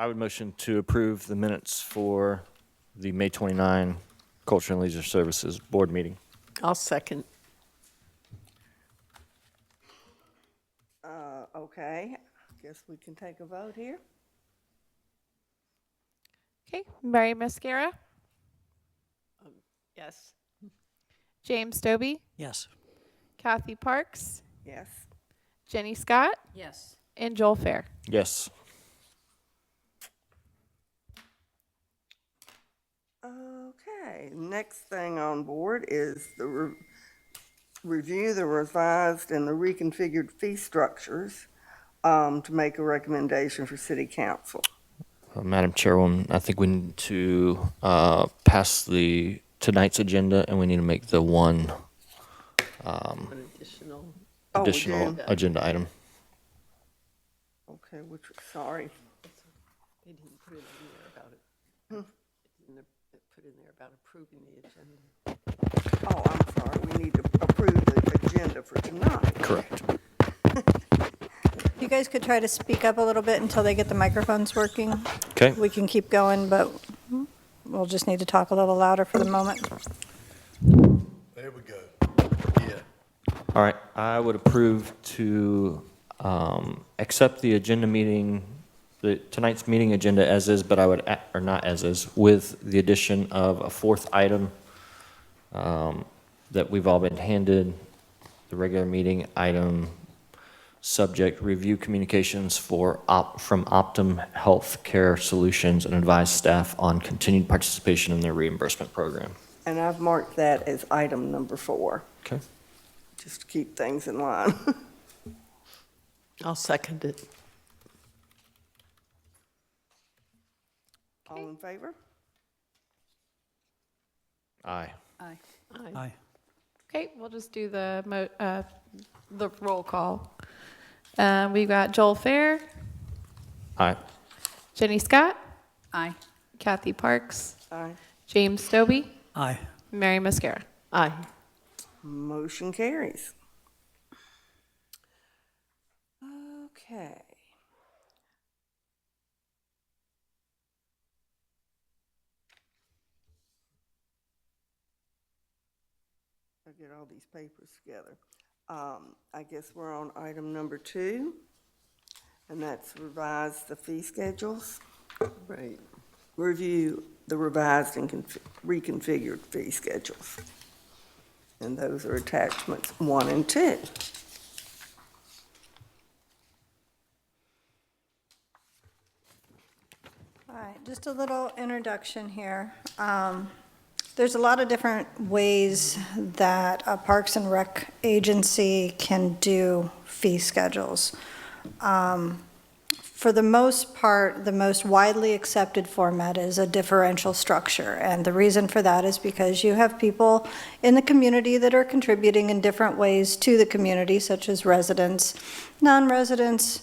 I would motion to approve the minutes for the May 29 Culture and Leisure Services Board meeting. I'll second. Okay, guess we can take a vote here. Okay, Mary Mascara, Yes. James Stobie, Yes. Kathy Parks, Yes. Jenny Scott, Yes. and Joel Fair. Yes. Okay, next thing on board is the review the revised and the reconfigured fee structures to make a recommendation for city council. Madam Chairwoman, I think we need to pass tonight's agenda, and we need to make the one An additional. Oh, we additional do? agenda item. Okay, sorry. They didn't put it in there about it. It didn't put in there about approving the agenda. Oh, I'm sorry, we need to approve the agenda for tonight. Correct. You guys could try to speak up a little bit until they get the microphones working. Okay. We can keep going, but we'll just need to talk a little louder for the moment. There we go. Yeah. All right. I would approve to accept the agenda meeting, tonight's meeting agenda as is, but I would, or not as is, with the addition of a fourth item that we've all been handed, the regular meeting item, subject review communications from Optum Healthcare Solutions and advise staff on continued participation in their reimbursement program. And I've marked that as item number 4, Okay. just to keep things in line. I'll second it. All in favor? Aye. Aye. Aye. Okay, we'll just do the roll call. We've got Joel Fair, Aye. Jenny Scott, Aye. Kathy Parks, Aye. James Stobie, Aye. Mary Mascara. Aye. Motion carries. Okay. I'll get all these papers together. I guess we're on item number 2, and that's revise the fee schedules. Right. Review the revised and reconfigured fee schedules. And those are attachments 1 and 2. All right, just a little introduction here. There's a lot of different ways that a Parks and Rec agency can do fee schedules. For the most part, the most widely accepted format is a differential structure. And the reason for that is because you have people in the community that are contributing in different ways to the community, such as residents, non-residents,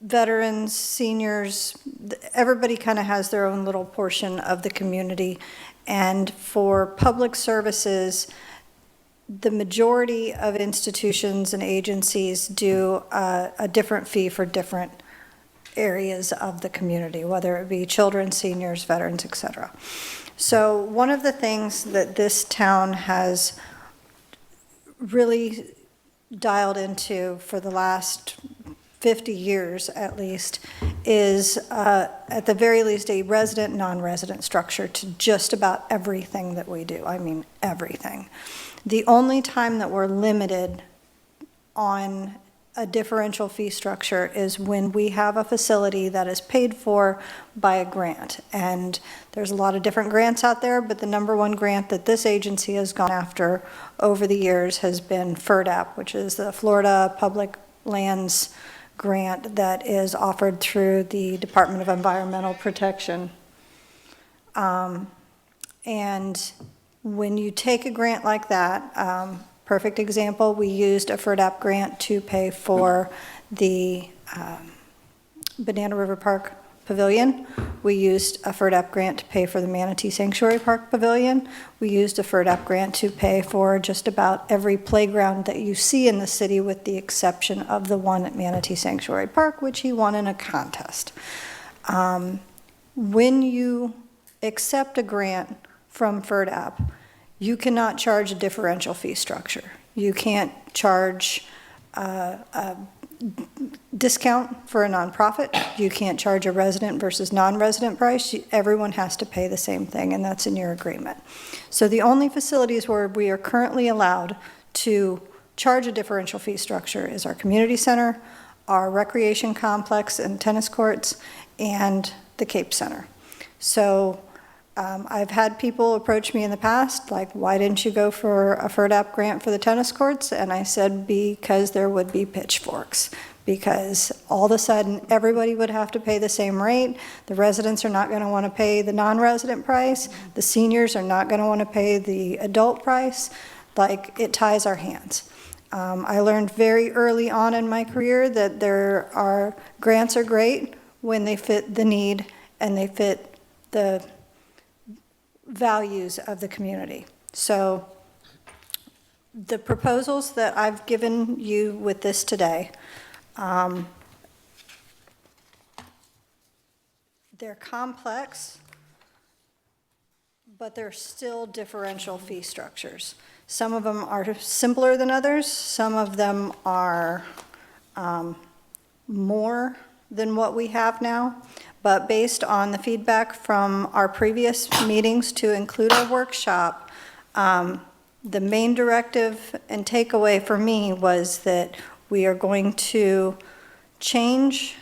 veterans, seniors. Everybody kind of has their own little portion of the community. And for public services, the majority of institutions and agencies do a different fee for different areas of the community, whether it be children, seniors, veterans, et cetera. So one of the things that this town has really dialed into for the last 50 years at least is at the very least a resident, non-resident structure to just about everything that we do. I mean, everything. The only time that we're limited on a differential fee structure is when we have a facility that is paid for by a grant. And there's a lot of different grants out there, but the number one grant that this agency has gone after over the years has been FERDAP, which is the Florida Public Lands Grant that is offered through the Department of Environmental Protection. And when you take a grant like that, perfect example, we used a FERDAP grant to pay for the Banana River Park Pavilion, We used a FERDAP grant to pay for the Manatee Sanctuary Park Pavilion. We used a FERDAP grant to pay for just about every playground that you see in the city, with the exception of the one at Manatee Sanctuary Park, which he won in a contest. When you accept a grant from FERDAP, you cannot charge a differential fee structure. You can't charge a discount for a nonprofit. You can't charge a resident versus non-resident price. Everyone has to pay the same thing, and that's in your agreement. So the only facilities where we are currently allowed to charge a differential fee structure is our community center, our recreation complex and tennis courts, and the Cape Center. So I've had people approach me in the past, like, why didn't you go for a FERDAP grant for the tennis courts? And I said, because there would be pitchforks. Because all of a sudden, everybody would have to pay the same rate. The residents are not going to want to pay the non-resident price. The seniors are not going to want to pay the adult price. Like, it ties our hands. I learned very early on in my career that grants are great when they fit the need and they fit the values of the community. So the proposals that I've given you with this today, they're complex, but they're still differential fee structures. Some of them are simpler than others. Some of them are more than what we have now. But based on the feedback from our previous meetings to include our workshop, the main directive and takeaway for me was that we are going to change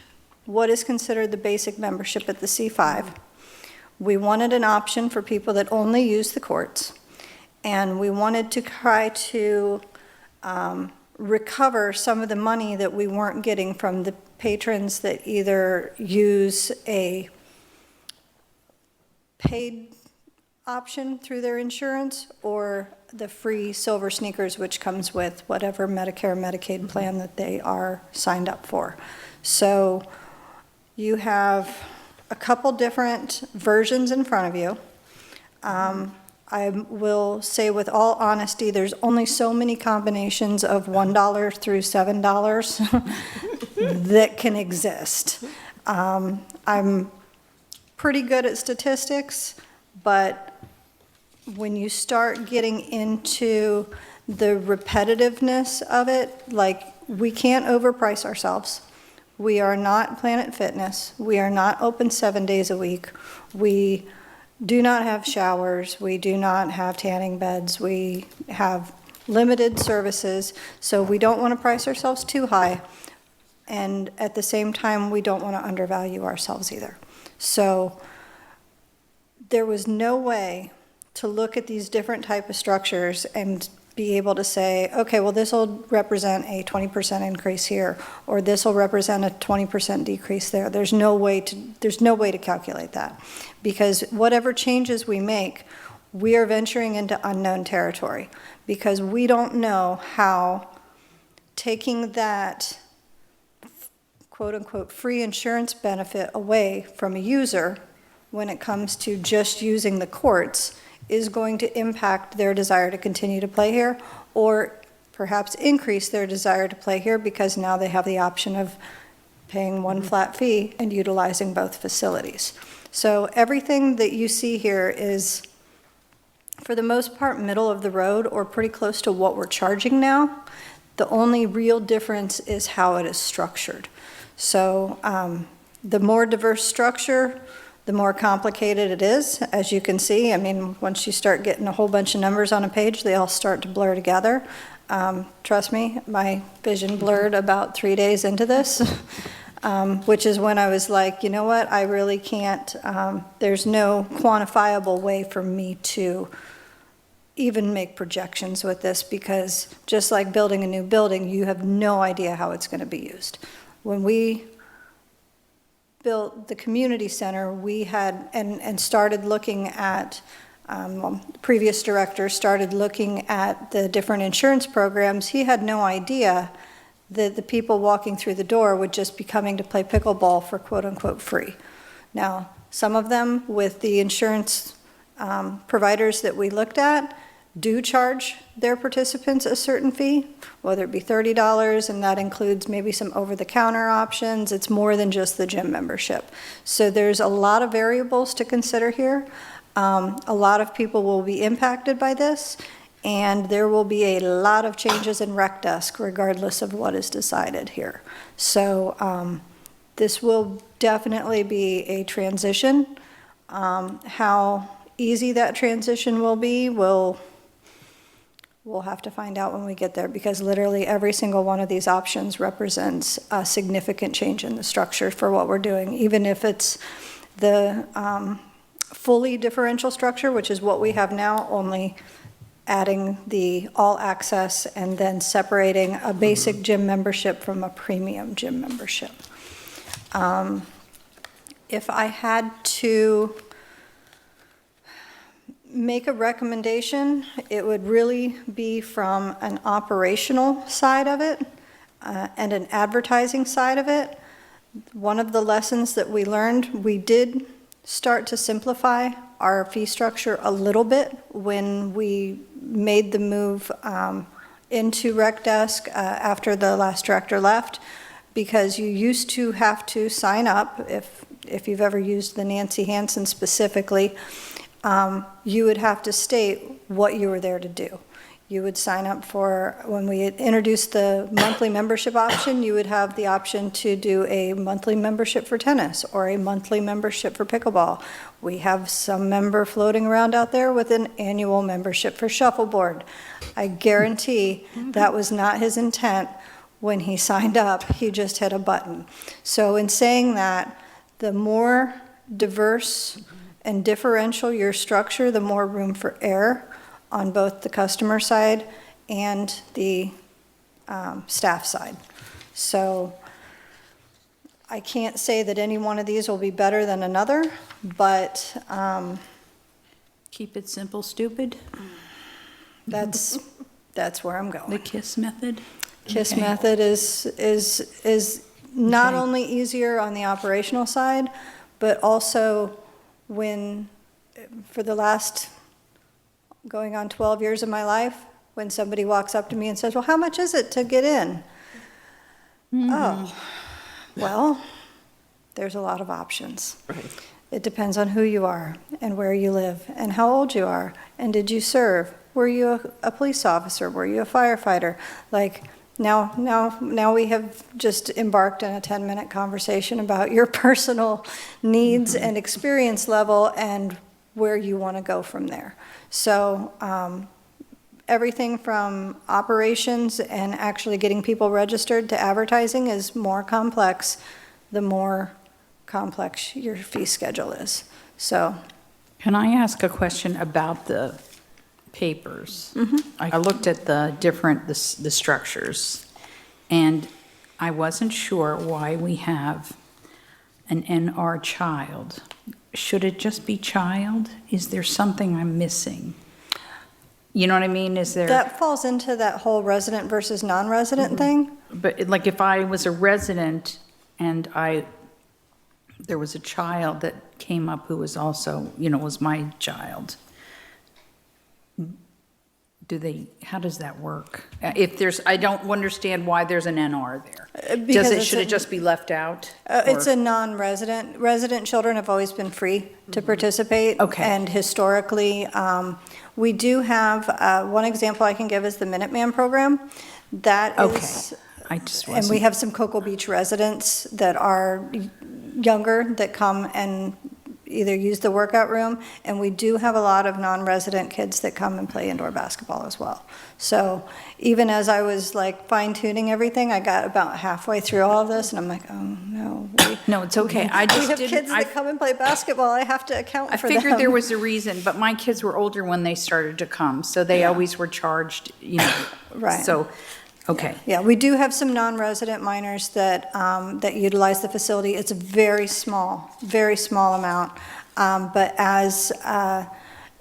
what is considered the basic membership at the C5. We wanted an option for people that only use the courts, and we wanted to try to recover some of the money that we weren't getting from the patrons that either use a paid option through their insurance or the free silver sneakers, which comes with whatever Medicare, Medicaid plan that they are signed up for. So you have a couple different versions in front of you. I will say with all honesty, there's only so many combinations of $1 through $7 that can exist. I'm pretty good at statistics, but when you start getting into the repetitiveness of it, like, we can't overprice ourselves. We are not Planet Fitness. We are not open 7 days a week. We do not have showers. We do not have tanning beds. We have limited services, so we don't want to price ourselves too high. And at the same time, we don't want to undervalue ourselves either. So there was no way to look at these different type of structures and be able to say, okay, well, this will represent a 20% increase here, or this will represent a 20% decrease there. There's no way to calculate that, because whatever changes we make, we are venturing into unknown territory, because we don't know how taking that quote-unquote free insurance benefit away from a user when it comes to just using the courts is going to impact their desire to continue to play here, or perhaps increase their desire to play here because now they have the option of paying one flat fee and utilizing both facilities. So everything that you see here is, for the most part, middle of the road or pretty close to what we're charging now. The only real difference is how it is structured. So the more diverse structure, the more complicated it is. As you can see, I mean, once you start getting a whole bunch of numbers on a page, they all start to blur together. Trust me, my vision blurred about 3 days into this, which is when I was like, you know what, I really can't, there's no quantifiable way for me to even make projections with this, because just like building a new building, you have no idea how it's going to be used. When we built the community center, we had, and started looking at, the previous director started looking at the different insurance programs, he had no idea that the people walking through the door would just be coming to play pickleball for quote-unquote free. Now, some of them with the insurance providers that we looked at do charge their participants a certain fee, whether it be $30, and that includes maybe some over-the-counter options. It's more than just the gym membership. So there's a lot of variables to consider here. A lot of people will be impacted by this, and there will be a lot of changes in Rec Desk regardless of what is decided here. So this will definitely be a transition. How easy that transition will be, we'll have to find out when we get there, because literally every single one of these options represents a significant change in the structure for what we're doing, even if it's the fully differential structure, which is what we have now, only adding the all access and then separating a basic gym membership from a premium gym membership. If I had to make a recommendation, it would really be from an operational side of it and an advertising side of it. One of the lessons that we learned, we did start to simplify our fee structure a little bit when we made the move into Rec Desk after the last director left, because you used to have to sign up, if you've ever used the Nancy Hansen specifically, you would have to state what you were there to do. You would sign up for, when we introduced the monthly membership option, you would have the option to do a monthly membership for tennis or a monthly membership for pickleball. We have some member floating around out there with an annual membership for shuffleboard. I guarantee that was not his intent when he signed up. He just hit a button. So in saying that, the more diverse and differential your structure, the more room for error on both the customer side and the staff side. So I can't say that any one of these will be better than another, but Keep it simple, stupid, that's where I'm the going. KISS method. KISS Okay. method is not Okay. only easier on the operational side, but also when, for the last going on 12 years of my life, when somebody walks up to me and says, well, how much is it to get in? Oh, well, there's a lot of options. It depends on who you are and where you live and how old you are and did you serve? Were you a police officer? Were you a firefighter? Like, now we have just embarked on a 10-minute conversation about your personal needs and experience level and where you want to go from there. So everything from operations and actually getting people registered to advertising is more complex, the more complex your fee schedule is. So, Can I ask a question about the papers? I looked at the different, the structures, and I wasn't sure why we have an NR child. Should it just be child? Is there something I'm missing? You know what I mean? Is there? that falls into that whole resident versus non-resident thing. But like if I was a resident and there was a child that came up who was also, was my child, how does that work? I don't understand why there's an NR there. Because it's Should it just be left out? It's Or- a non-resident. Resident children have always been free to participate. Okay. And historically, we do have, one example I can give is the Minuteman program. That Okay. is, I just and we wasn't, have some Cocoa Beach residents that are younger that come and either use the workout room, and we do have a lot of non-resident kids that come and play indoor basketball as well. So even as I was like fine tuning everything, I got about halfway through all of this and I'm like, oh no. no, it's okay. I We just have didn't. kids that come and play basketball, I have to account I for them. figured there was a reason, but my kids were older when they started to come, so they always were charged, Right. So, okay. Yeah, we do have some non-resident minors that utilize the facility. It's a very small amount. But as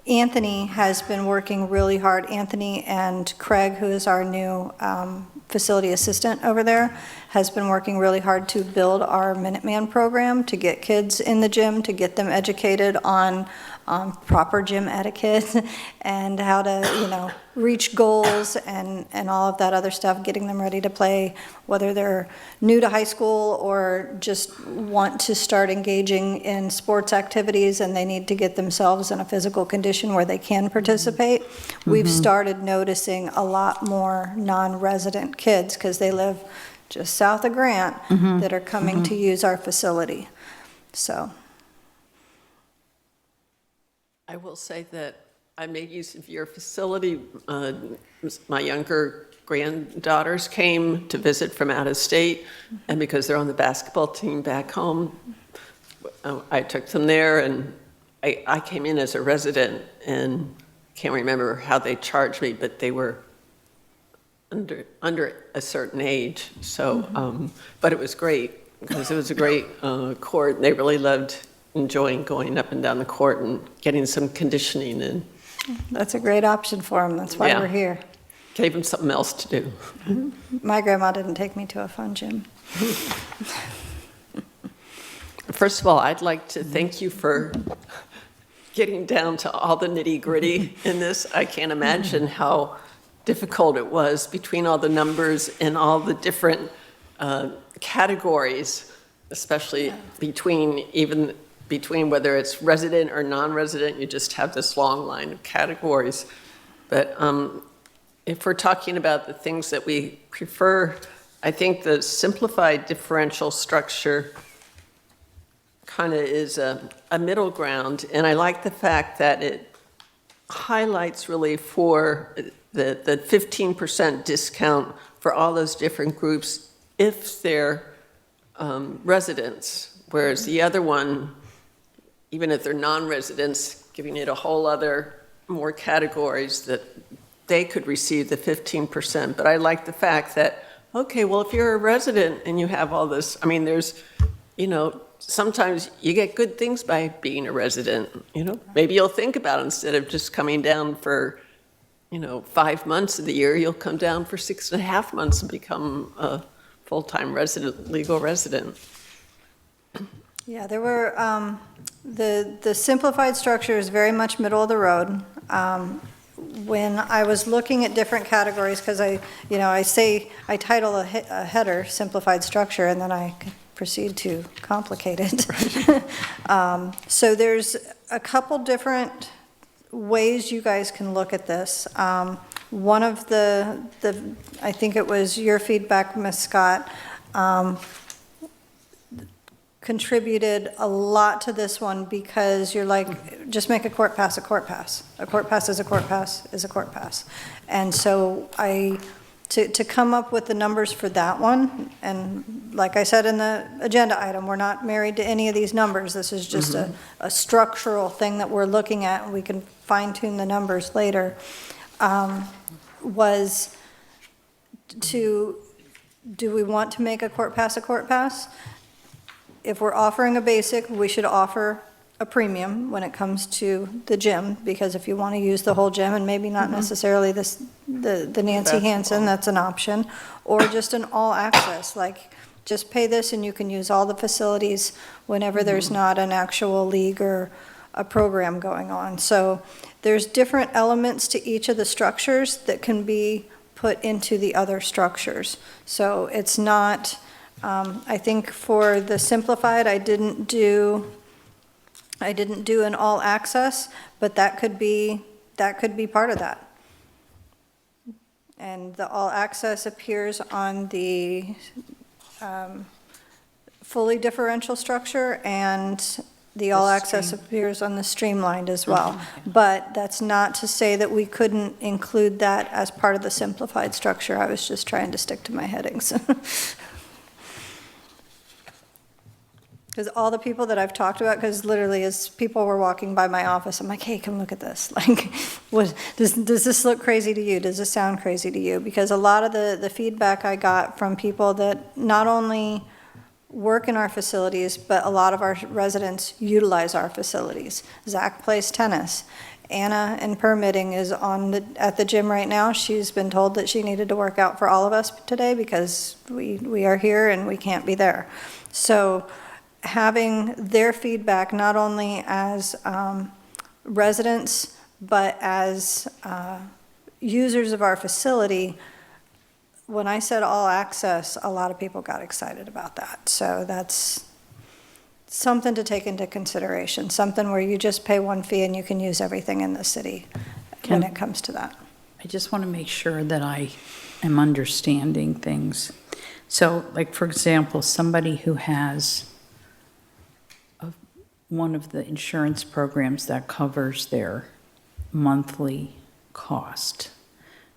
Anthony has been working really hard, Anthony and Craig, who is our new facility assistant over there, has been working really hard to build our Minuteman program, to get kids in the gym, to get them educated on proper gym etiquette and how to, reach goals and all of that other stuff, getting them ready to play, whether they're new to high school or just want to start engaging in sports activities and they need to get themselves in a physical condition where they can participate. We've started noticing a lot more non-resident kids, because they live just south of Grant, that are coming to use our facility. So, I will say that I made use of your facility. My younger granddaughters came to visit from out of state, and because they're on the basketball team back home, I took them there, and I came in as a resident, and can't remember how they charged me, but they were under a certain age. So, but it was great, because it was a great court, and they really loved enjoying going up and down the court and getting some conditioning, and that's a great option for them. That's why Yeah. we're here. gave them something else to do. My grandma didn't take me to a fun gym. First of all, I'd like to thank you for getting down to all the nitty-gritty in this. I can't imagine how difficult it was between all the numbers and all the different categories, especially between whether it's resident or non-resident. You just have this long line of categories. But if we're talking about the things that we prefer, I think the simplified differential structure kind of is a middle ground, and I like the fact that it highlights really for the 15% discount for all those different groups if they're residents, whereas the other one, even if they're non-residents, giving it a whole other more categories that they could receive the 15%. But I like the fact that, okay, well, if you're a resident and you have all this, I mean, there's, sometimes you get good things by being a resident, Maybe you'll think about it instead of just coming down for, 5 months of the year, you'll come down for 6.5 months and become a full-time resident, legal resident. Yeah, there were, the simplified structure is very much middle of the road. When I was looking at different categories, because I title a header simplified structure, and then I proceed to complicate it. So there's a couple different ways you guys can look at this. One of the I think it was your feedback, Ms. Scott, contributed a lot to this one, because you're like, just make a court pass a court pass. A court pass is a court pass is a court pass. And so to come up with the numbers for that one, and like I said in the agenda item, we're not married to any of these numbers. This is just a structural thing that we're looking at, and we can fine tune the numbers later, was do we want to make a court pass a court pass? If we're offering a basic, we should offer a premium when it comes to the gym, because if you want to use the whole gym, and maybe not necessarily the Nancy Hansen, that's an option, or just an all access, like just pay this and you can use all the facilities whenever there's not an actual league or a program going on. So there's different elements to each of the structures that can be put into the other structures. So it's not, I think for the simplified, I didn't do an all access, but that could be part of that. And the all access appears on the fully differential structure, and the all access appears on the streamlined as well. But that's not to say that we couldn't include that as part of the simplified structure. I was just trying to stick to my headings. Because all the people that I've talked about, because literally as people were walking by my office, I'm like, hey, come look at this. Like, does this look crazy to you? Does this sound crazy to you? Because a lot of the feedback I got from people that not only work in our facilities, but a lot of our residents utilize our facilities. Zach plays tennis, Anna in permitting is at the gym right now. She's been told that she needed to work out for all of us today because we are here and we can't be there. So having their feedback, not only as residents, but as users of our facility, when I said all access, a lot of people got excited about that. So that's something to take into consideration, something where you just pay one fee and you can use everything in the city when it comes to that. I just want to make sure that I am understanding things. So, like, for example, somebody who has one of the insurance programs that covers their monthly cost,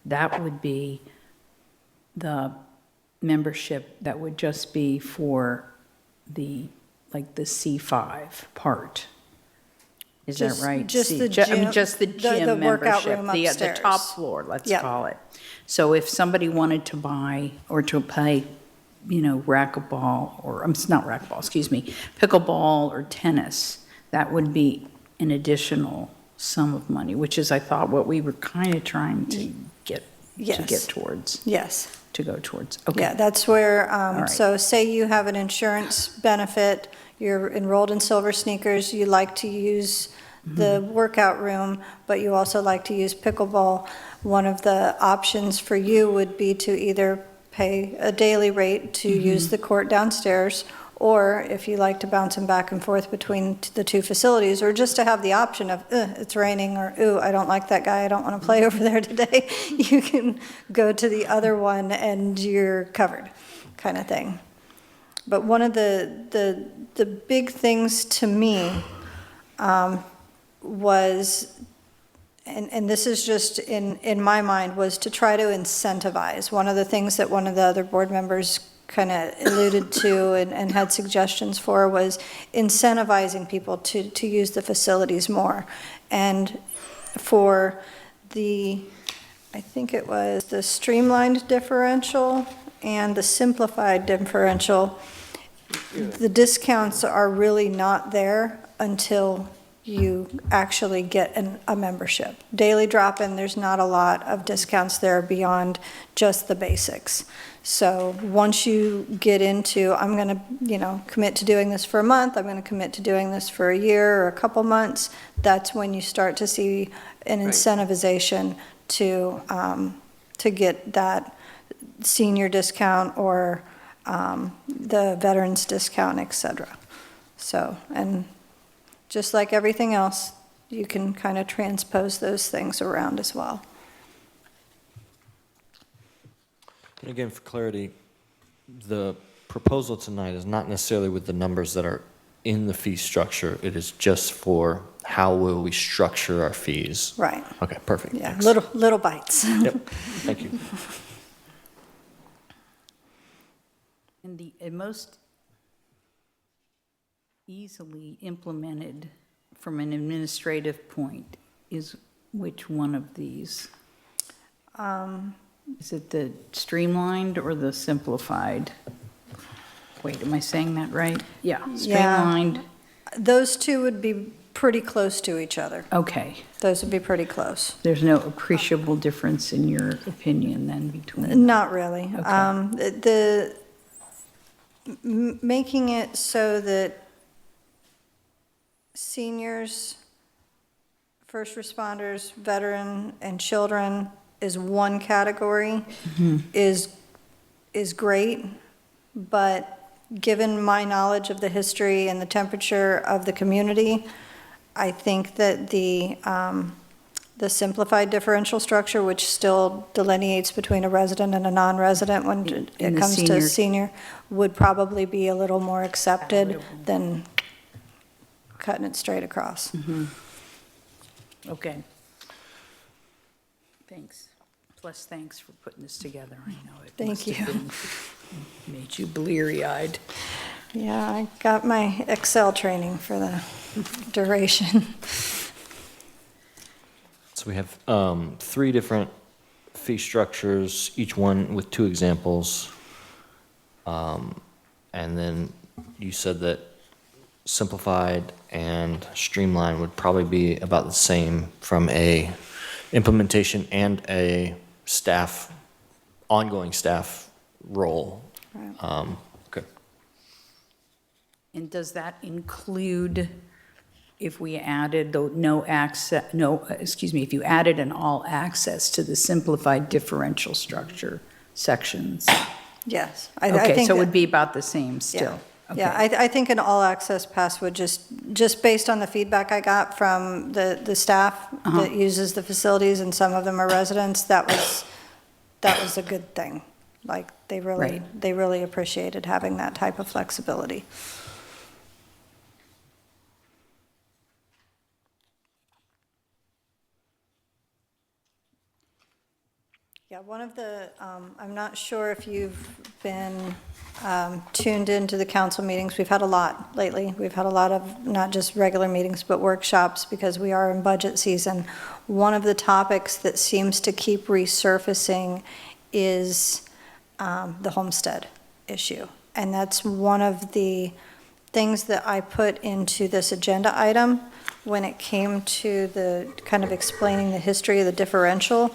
that would be the membership that would just be for the, like, the C5 part. Is that Just- right? just C- the ju- I mean, gym- just the the gym workout membership, room the upstairs. top floor, let's Yeah. call it. So if somebody wanted to buy or to pay, racquetball, or, it's not racquetball, excuse me, pickleball or tennis, that would be an additional sum of money, which is, I thought, what we were kind of trying to get Yes. towards, Yes. to go towards. Yeah, Okay, that's where, right. so say you have an insurance benefit, you're enrolled in Silver Sneakers, you like to use the workout room, but you also like to use pickleball. One of the options for you would be to either pay a daily rate to use the court downstairs, or if you like to bounce them back and forth between the two facilities, or just to have the option of, it's raining, or, ooh, I don't like that guy, I don't want to play over there today, you can go to the other one and you're covered, kind of thing. But one of the big things to me was, and this is just in my mind, was to try to incentivize. One of the things that one of the other board members kind of alluded to and had suggestions for was incentivizing people to use the facilities more. And for I think it was the streamlined differential and the simplified differential, the discounts are really not there until you actually get a membership. Daily drop-in, there's not a lot of discounts there beyond just the basics. So once you get into, I'm going to, commit to doing this for a month, I'm going to commit to doing this for a year or a couple months, that's when you start to see an incentivization to get that senior discount or the veterans discount, et cetera. So, and just like everything else, you can kind of transpose those things around as well. And again, for clarity, the proposal tonight is not necessarily with the numbers that are in the fee structure. It is just for how will we structure our fees. Right. Okay, perfect. Yeah, Thanks. little bites. Yep, thank you. and the most easily implemented from an administrative point is which one of these? Is it the streamlined or the simplified? Wait, am I saying that right? Yeah, streamlined, Those two would be pretty close to each other. okay. Those would be pretty close. There's no appreciable difference in your opinion then between them? Not really. Okay. Making it so that seniors, first responders, veteran, and children is one category is great, but given my knowledge of the history and the temperature of the community, I think that the simplified differential structure, which still delineates between a resident and a non-resident when In it the comes to senior- senior, would probably be a little more accepted than cutting it straight across. Okay. Thanks. Plus, thanks for putting this together. I know it Thank must have you. been- made you bleary-eyed. Yeah, I got my Excel training for the duration. So we have 3 different fee structures, each one with 2 examples. And then you said that simplified and streamlined would probably be about the same from a implementation and a staff, ongoing staff role. Okay. And does that include if we added the no access, no, excuse me, if you added an all access to the simplified differential structure sections? Yes. I Okay, think so it that- would be about the same still? Yeah, Okay. I think an all-access pass would just based on the feedback I got from the staff that uses the facilities, and some of them are residents, that was a good thing. Like, they really appreciated having that type of flexibility. Yeah, one of the, I'm not sure if you've been tuned into the council meetings. We've had a lot lately. We've had a lot of not just regular meetings, but workshops because we are in budget season. One of the topics that seems to keep resurfacing is the homestead issue. And that's one of the things that I put into this agenda item when it came to the kind of explaining the history of the differential,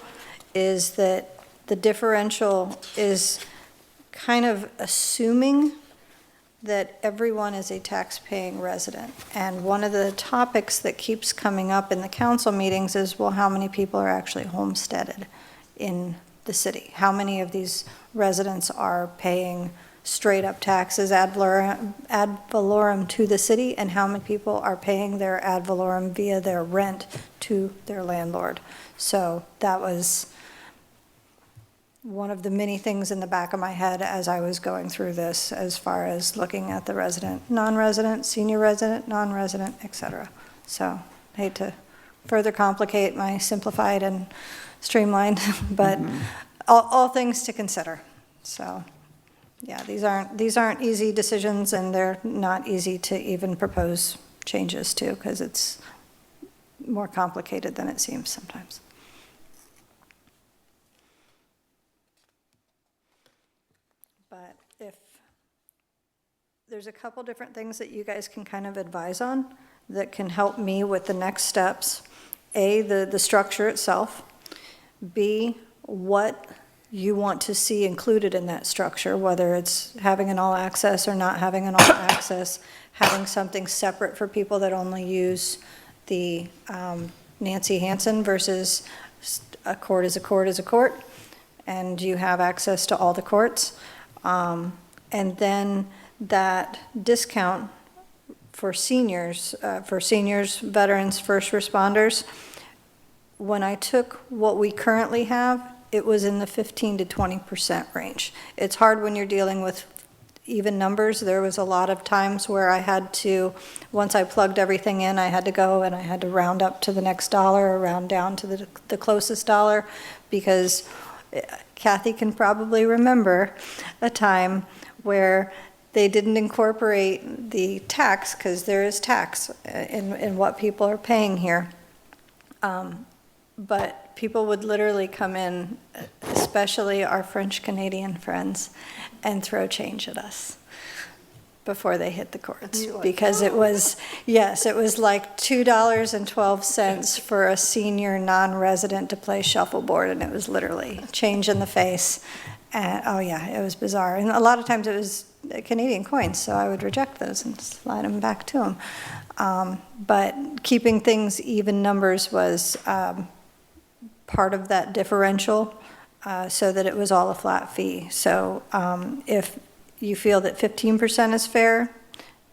is that the differential is kind of assuming that everyone is a tax-paying resident. And one of the topics that keeps coming up in the council meetings is, well, how many people are actually homesteaded in the city? How many of these residents are paying straight-up taxes ad valorem to the city, and how many people are paying their ad valorem via their rent to their landlord? So that was one of the many things in the back of my head as I was going through this, as far as looking at the resident, non-resident, senior resident, non-resident, et cetera. So I hate to further complicate my simplified and streamlined, but all things to consider. So, yeah, these aren't easy decisions, and they're not easy to even propose changes to, because it's more complicated than it seems sometimes. But if there's a couple different things that you guys can kind of advise on that can help me with the next steps. A, the structure itself. B, what you want to see included in that structure, whether it's having an all-access or not having an all-access, having something separate for people that only use the Nancy Hansen versus a court is a court is a court, and you have access to all the courts. And then that discount for seniors, veterans, first responders, when I took what we currently have, it was in the 15 to 20% range. It's hard when you're dealing with even numbers. There was a lot of times where I had to, once I plugged everything in, I had to go and I had to round up to the next dollar or round down to the closest dollar, because Kathy can probably remember a time where they didn't incorporate the tax, because there is tax in what people are paying here. But people would literally come in, especially our French-Canadian friends, and throw change at us before they hit the courts. Because it was, yes, it was like $2.12 for a senior non-resident to play shuffleboard, and it was literally change in the face. And, oh yeah, it was bizarre. And a lot of times it was Canadian coins, so I would reject those and slide them back to them. But keeping things even numbers was part of that differential, so that it was all a flat fee. So if you feel that 15% is fair,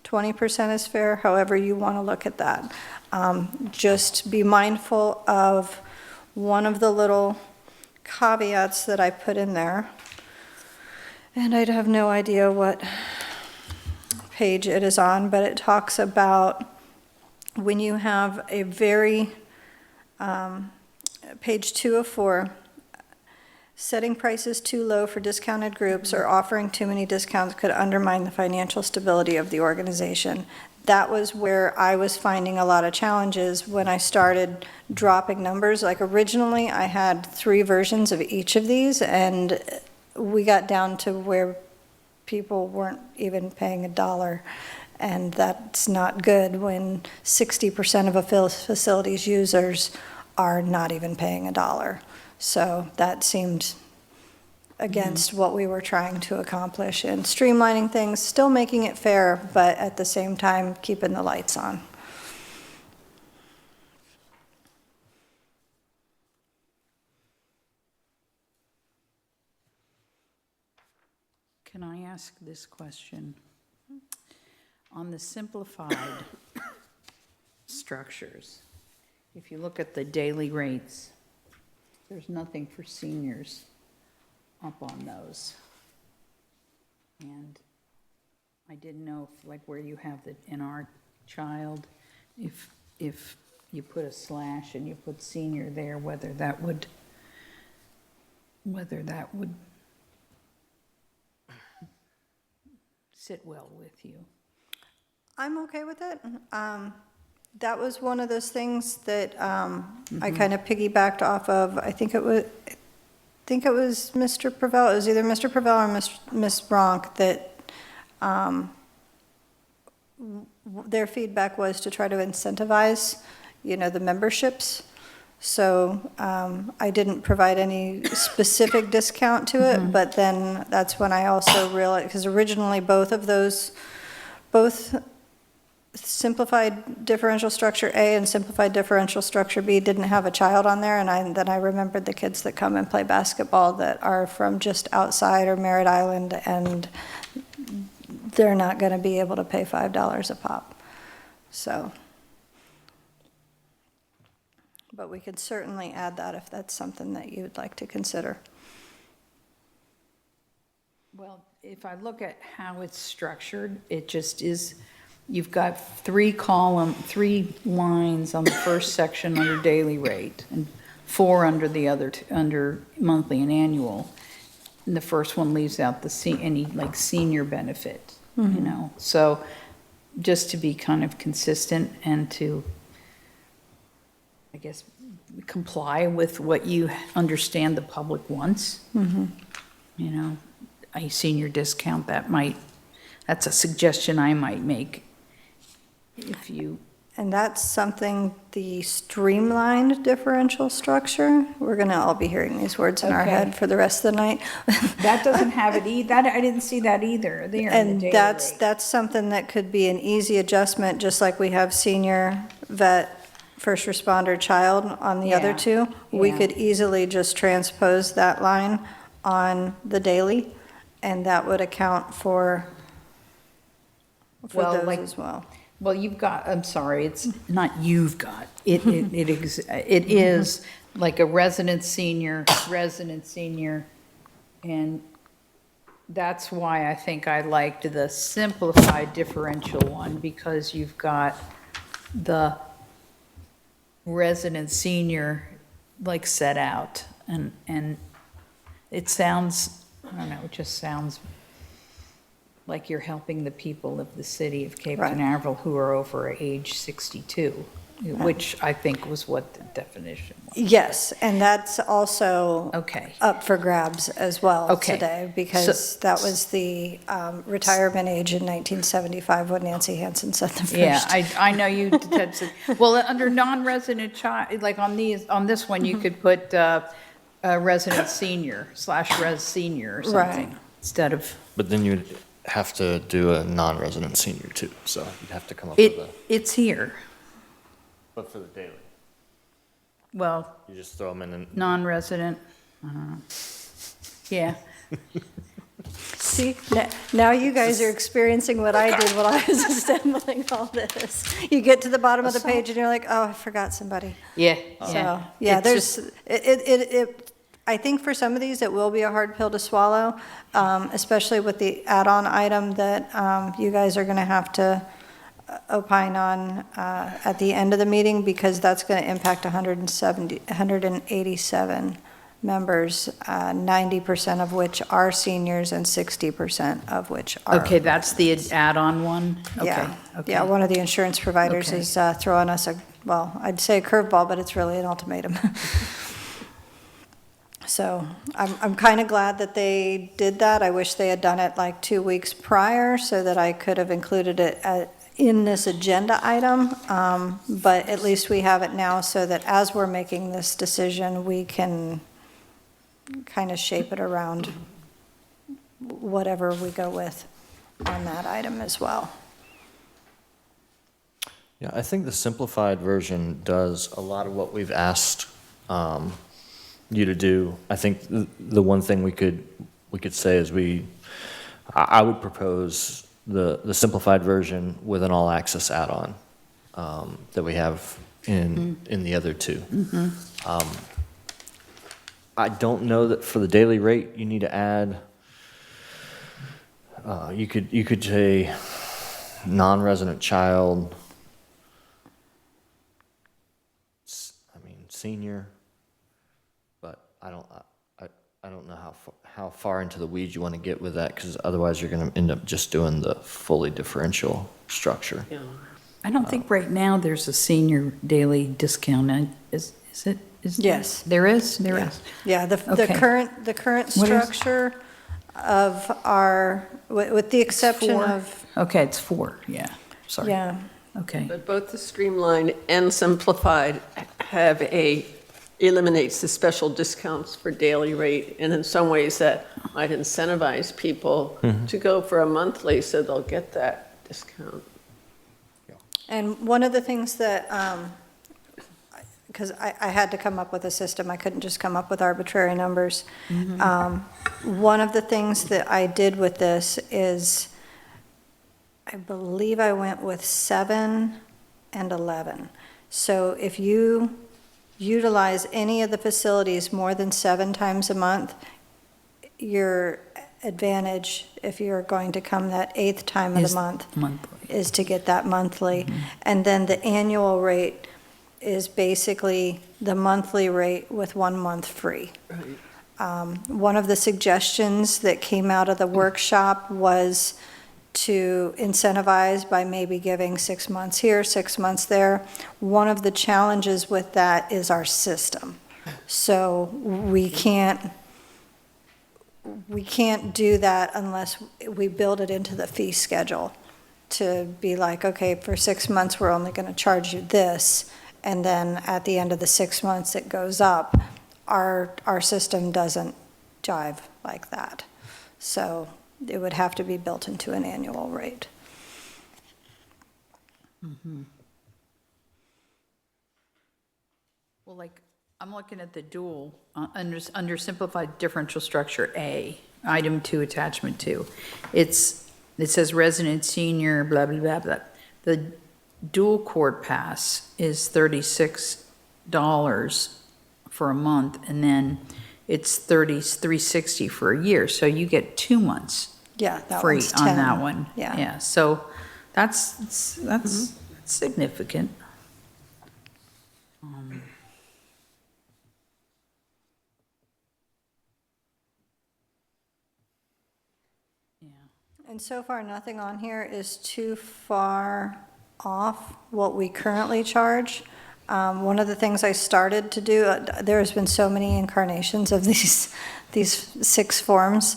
20% is fair, however you want to look at that. Just be mindful of one of the little caveats that I put in there. And I have no idea what page it is on, but it talks about when you have a very, page 2 of 4, setting prices too low for discounted groups or offering too many discounts could undermine the financial stability of the organization. That was where I was finding a lot of challenges when I started dropping numbers. Like originally, I had 3 versions of each of these, and we got down to where people weren't even paying $1. And that's not good when 60% of a facility's users are not even paying $1. So that seemed against what we were trying to accomplish and streamlining things, still making it fair, but at the same time, keeping the lights on. Can I ask this question? On the simplified structures, if you look at the daily rates, there's nothing for seniors up on those. And I didn't know if, like, where you have the, in our child, if you put a slash and you put senior there, whether that would sit well with you. I'm okay with it. That was one of those things that I kind of piggybacked off of. I think it was Mr. Prevel. It was either Mr. Prevel or Ms. Bronk that their feedback was to try to incentivize, the memberships. So I didn't provide any specific discount to it, but then that's when I also realized, because originally both simplified differential structure A and simplified differential structure B didn't have a child on there, and then I remembered the kids that come and play basketball that are from just outside or Merritt Island, and they're not going to be able to pay $5 a pop. So, but we could certainly add that if that's something that you would like to consider. Well, if I look at how it's structured, it just is, you've got 3 lines on the first section under daily rate and 4 under the other, under monthly and annual. And the first one leaves out any like senior benefit, So just to be kind of consistent and to, I guess, comply with what you understand the public wants. A senior discount, that's a suggestion I might make. If you, And that's something, the streamlined differential structure, we're going to all be hearing these words in our Okay. head for the rest of the night. that doesn't have it that I didn't see that either there in the And daily that's rate. something that could be an easy adjustment, just like we have senior, vet, first responder, child on the other Yeah, two. We yeah. could easily just transpose that line on the daily, and that would account for Well, those like- as well. Well, you've got, I'm sorry, it's not you've got, it is like a resident senior, and that's why I think I liked the simplified differential one, because you've got the resident senior like set out, and it sounds, I don't know, it just sounds like you're helping the people of the city of Cape Right. Canaveral who are over age 62, which I think was what the definition was. Yes, and that's also Okay. up for grabs as well Okay. today, because that was the retirement age in 1975 when Nancy Hansen said the first. Yeah, I know you, well, under non-resident child, like on this one, you could put a resident senior / res senior or something. Right. Instead of, But then you'd have to do a non-resident senior too, so you'd have to come up with a, it's here. but for the daily, Well, you just throw them in and. non-resident, I don't know. Yeah. See, now you guys are experiencing what I did while I was assembling all this. You get to the bottom of the page and you're like, oh, I forgot somebody. Yeah, So, yeah, It's there's, I think for some of these, it will be a hard pill to swallow, especially with the add-on item that you guys are going to have to opine on at the end of the meeting, because that's going to impact 187 members, 90% of which are seniors and 60% of which are. Okay, that's the add-on one? Okay, Yeah, okay. yeah, one of the insurance providers Okay. is throwing us well, I'd say a curveball, but it's really an ultimatum. So I'm kind of glad that they did that. I wish they had done it like 2 weeks prior so that I could have included it in this agenda item. But at least we have it now so that as we're making this decision, we can kind of shape it around whatever we go with on that item as well. Yeah, I think the simplified version does a lot of what we've asked you to do. I think the one thing we could say is I would propose the simplified version with an all-access add-on that we have in the other two. I don't know that for the daily rate you need to add. You could say non-resident child. Senior, but I don't know how far into the weeds you want to get with that, because otherwise you're going to end up just doing the fully differential structure. Yeah. I don't think right now there's a senior daily discount. Is it? Yes. There is? There Yeah. is? Yeah, the Okay. current What is- structure of our, with the exception Four? of, Okay, it's 4, yeah, sorry. yeah, Okay. But both the streamlined and simplified eliminates the special discounts for daily rate, and in some ways that might incentivize people to go for a monthly, so they'll get that discount. and one of the things that, because I had to come up with a system, I couldn't just come up with arbitrary numbers. One of the things that I did with this is, I believe I went with 7 and 11. So if you utilize any of the facilities more than 7 times a month, your advantage, if you're going to come that 8th time of Is the month, monthly. is to get that monthly. And then the annual rate is basically the monthly rate with 1 month free. Right. One of the suggestions that came out of the workshop was to incentivize by maybe giving 6 months here, 6 months there. One of the challenges with that is our system. So we can't do that unless we build it into the fee schedule to be like, okay, for 6 months, we're only going to charge you this. And then at the end of the 6 months, it goes up. Our system doesn't jive like that. So it would have to be built into an annual rate. Well, like, I'm looking at the dual, under simplified differential structure A, item 2, attachment 2. It says resident, senior, blah, blah, blah, blah. The dual court pass is $36 for a month, and then it's $360 for a year, so you get 2 months Yeah, that free one's on 10. that one. Yeah. Yeah, so that's significant. And so far, nothing on here is too far off what we currently charge. One of the things I started to do, there's been so many incarnations of these 6 forms,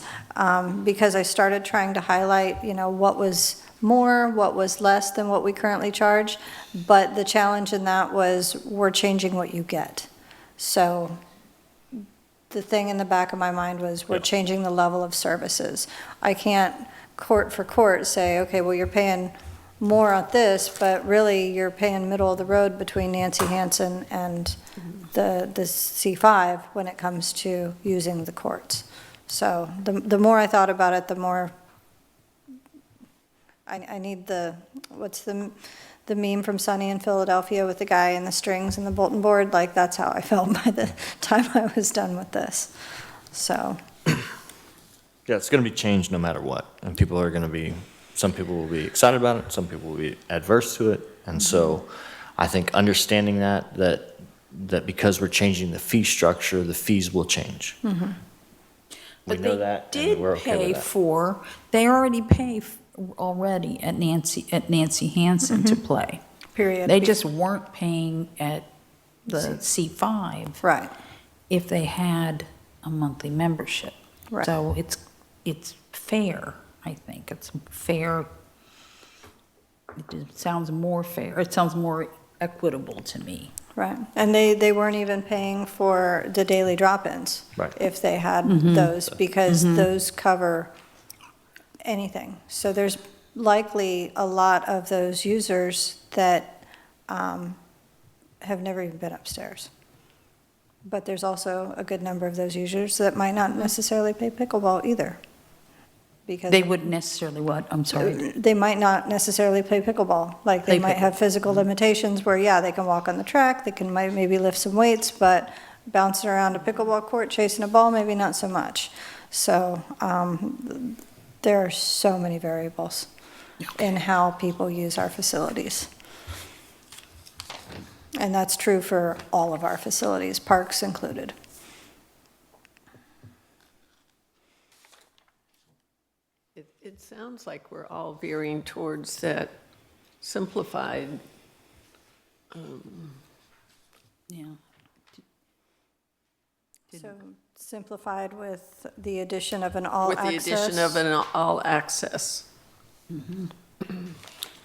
because I started trying to highlight, what was more, what was less than what we currently charge. But the challenge in that was we're changing what you get. So the thing in the back of my mind was we're changing the level of services. I can't court for court say, okay, well, you're paying more on this, but really you're paying middle of the road between Nancy Hansen and the C5 when it comes to using the courts. So the more I thought about it, the more I need what's the meme from Sunny in Philadelphia with the guy and the strings and the bulletin board? Like, that's how I felt by the time I was done with this. So, Yeah, it's going to be changed no matter what, and some people will be excited about it, some people will be adverse to it, and so I think understanding that because we're changing the fee structure, the fees will change. We But know they that, did and we're okay pay with that. they already pay already at Nancy Hansen to play. period. They just weren't paying at the C5 Right. if they had a monthly membership. Right. So it's fair, I think. It's fair. It sounds more fair. It sounds more equitable to me. Right, and they weren't even paying for the daily drop-ins. Right. If they had those, because those cover anything. So there's likely a lot of those users that have never even been upstairs. But there's also a good number of those users that might not necessarily play pickleball either. Because They wouldn't necessarily what? I'm sorry. they might not necessarily play pickleball. Like, they Play might have physical limitations where, yeah, they can walk on the track, they can maybe lift some weights, but bouncing around a pickleball court, chasing a ball, maybe not so much. So there are so many variables in how people use our facilities. And that's true for all of our facilities, parks included. It sounds like we're all veering towards that simplified, Yeah. So simplified with the addition of an all-access. with the addition of an all-access.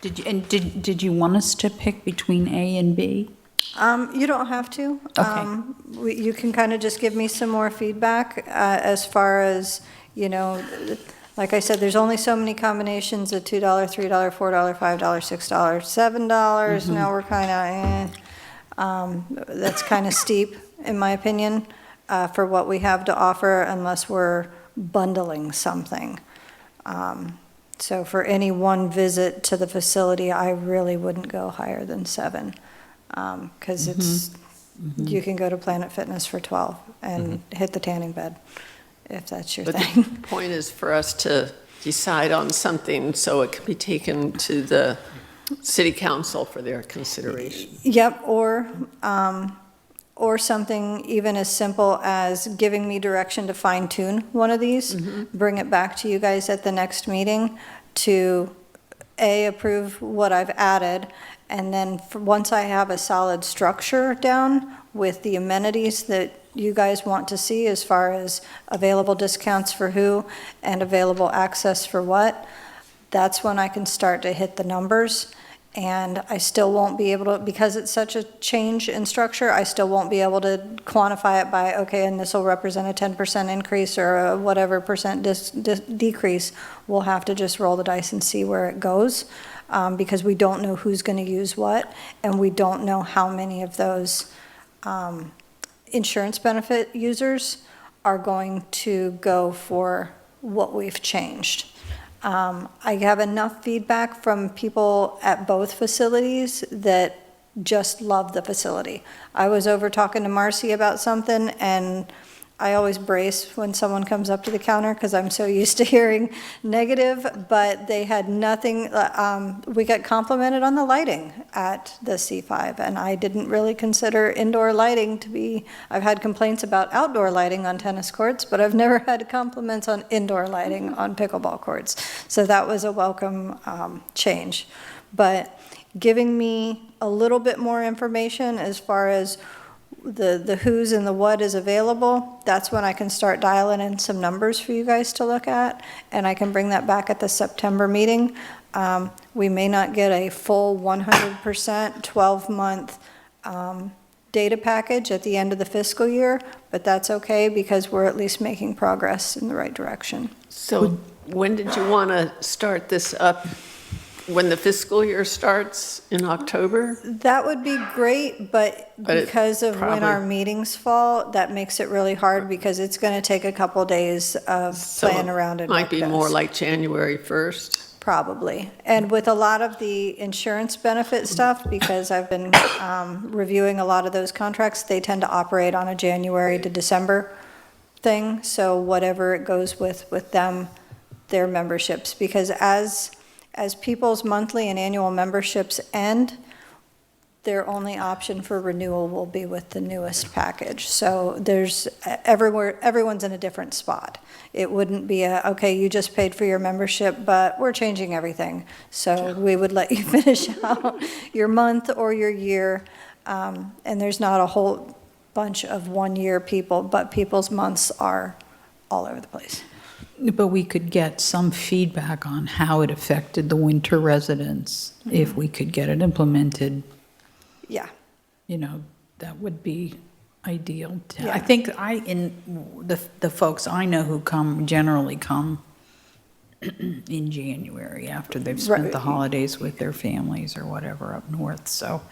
Did you want us to pick between A and B? You don't have to. Okay. You can kind of just give me some more feedback as far as, like I said, there's only so many combinations of $2, $3, $4, $5, $6, $7. Now we're kind of, that's kind of steep, in my opinion, for what we have to offer unless we're bundling something. So for any one visit to the facility, I really wouldn't go higher than 7. Because you can go to Planet Fitness for 12 and hit the tanning bed, if that's your But thing. the point is for us to decide on something so it can be taken to the city council for their consideration. Yep, or something even as simple as giving me direction to fine tune one of these, bring it back to you guys at the next meeting to approve what I've added, and then once I have a solid structure down with the amenities that you guys want to see as far as available discounts for who and available access for what, that's when I can start to hit the numbers. And I still won't be able to, because it's such a change in structure, I still won't be able to quantify it by, okay, and this will represent a 10% increase or a whatever percent decrease. We'll have to just roll the dice and see where it goes, because we don't know who's going to use what, and we don't know how many of those insurance benefit users are going to go for what we've changed. I have enough feedback from people at both facilities that just love the facility. I was over talking to Marcy about something, and I always brace when someone comes up to the counter because I'm so used to hearing negative, but they had nothing. We got complimented on the lighting at the C5, and I didn't really consider indoor lighting to be, I've had complaints about outdoor lighting on tennis courts, but I've never had compliments on indoor lighting on pickleball courts. So that was a welcome change. But giving me a little bit more information as far as the who's and the what is available, that's when I can start dialing in some numbers for you guys to look at, and I can bring that back at the September meeting. We may not get a full 100% 12-month data package at the end of the fiscal year, but that's okay because we're at least making progress in the right direction. So when did you want to start this up? When the fiscal year starts in October? That would be great, but But because of when our probably- meetings fall, that makes it really hard because it's going to take a couple days of So playing around in Might be Workdesk. more like January 1st. Probably. And with a lot of the insurance benefit stuff, because I've been reviewing a lot of those contracts, they tend to operate on a January to December thing. So whatever it goes with them, their memberships, because as people's monthly and annual memberships end, their only option for renewal will be with the newest package. So there's everyone's in a different spot. It wouldn't be okay, you just paid for your membership, but we're changing everything. So we would let you finish out your month or your year. And there's not a whole, bunch of one-year people, but people's months are all over the place. But we could get some feedback on how it affected the winter residents. If we could get it implemented, Yeah, you know, that would be ideal. Yeah. I think the folks I know who come, generally come in January after they've spent Right. the holidays with their families or whatever up north. So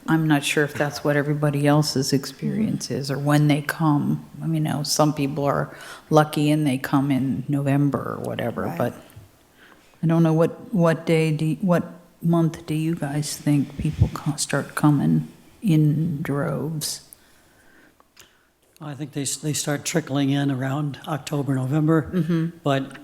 I'm not sure if that's what everybody else's experience is or when they come. I mean, you know, some people are lucky and they come in November or whatever, Right. but I don't know what month do you guys think people start coming in droves? I think they start trickling in around October, November, but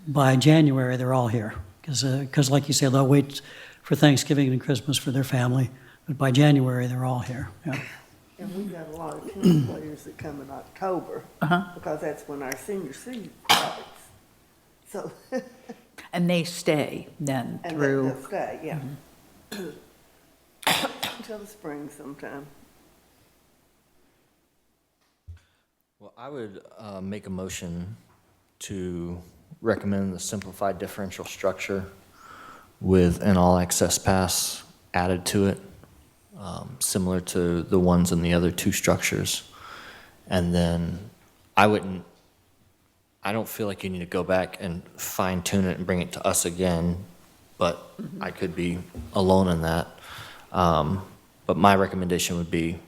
by January, they're all here. Because like you say, they'll wait for Thanksgiving and Christmas for their family, but by January, they're all here, yeah. And we've got a lot of tennis players that come in October, because that's when our senior season starts. So, And they stay then and through, they'll stay, yeah. Until the spring sometime. Well, I would make a motion to recommend the simplified differential structure with an all-access pass added to it, similar to the ones in the other two structures. And then I don't feel like you need to go back and fine-tune it and bring it to us again, but I could be alone in that. But my recommendation would be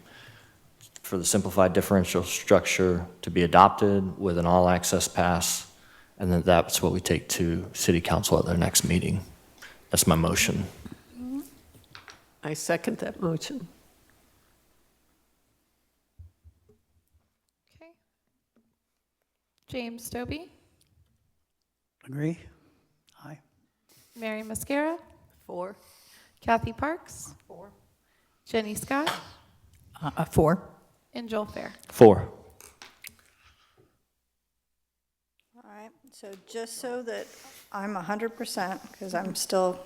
for the simplified differential structure to be adopted with an all-access pass, and then that's what we take to city council at their next meeting. That's my motion. I second that motion. Okay. James Stobie, Agree? Aye. Mary Mascara, 4. Kathy Parks. 4. Jenny Scott, 4. and Joel Fair. 4. all right. So just so that I'm 100%, because I'm still,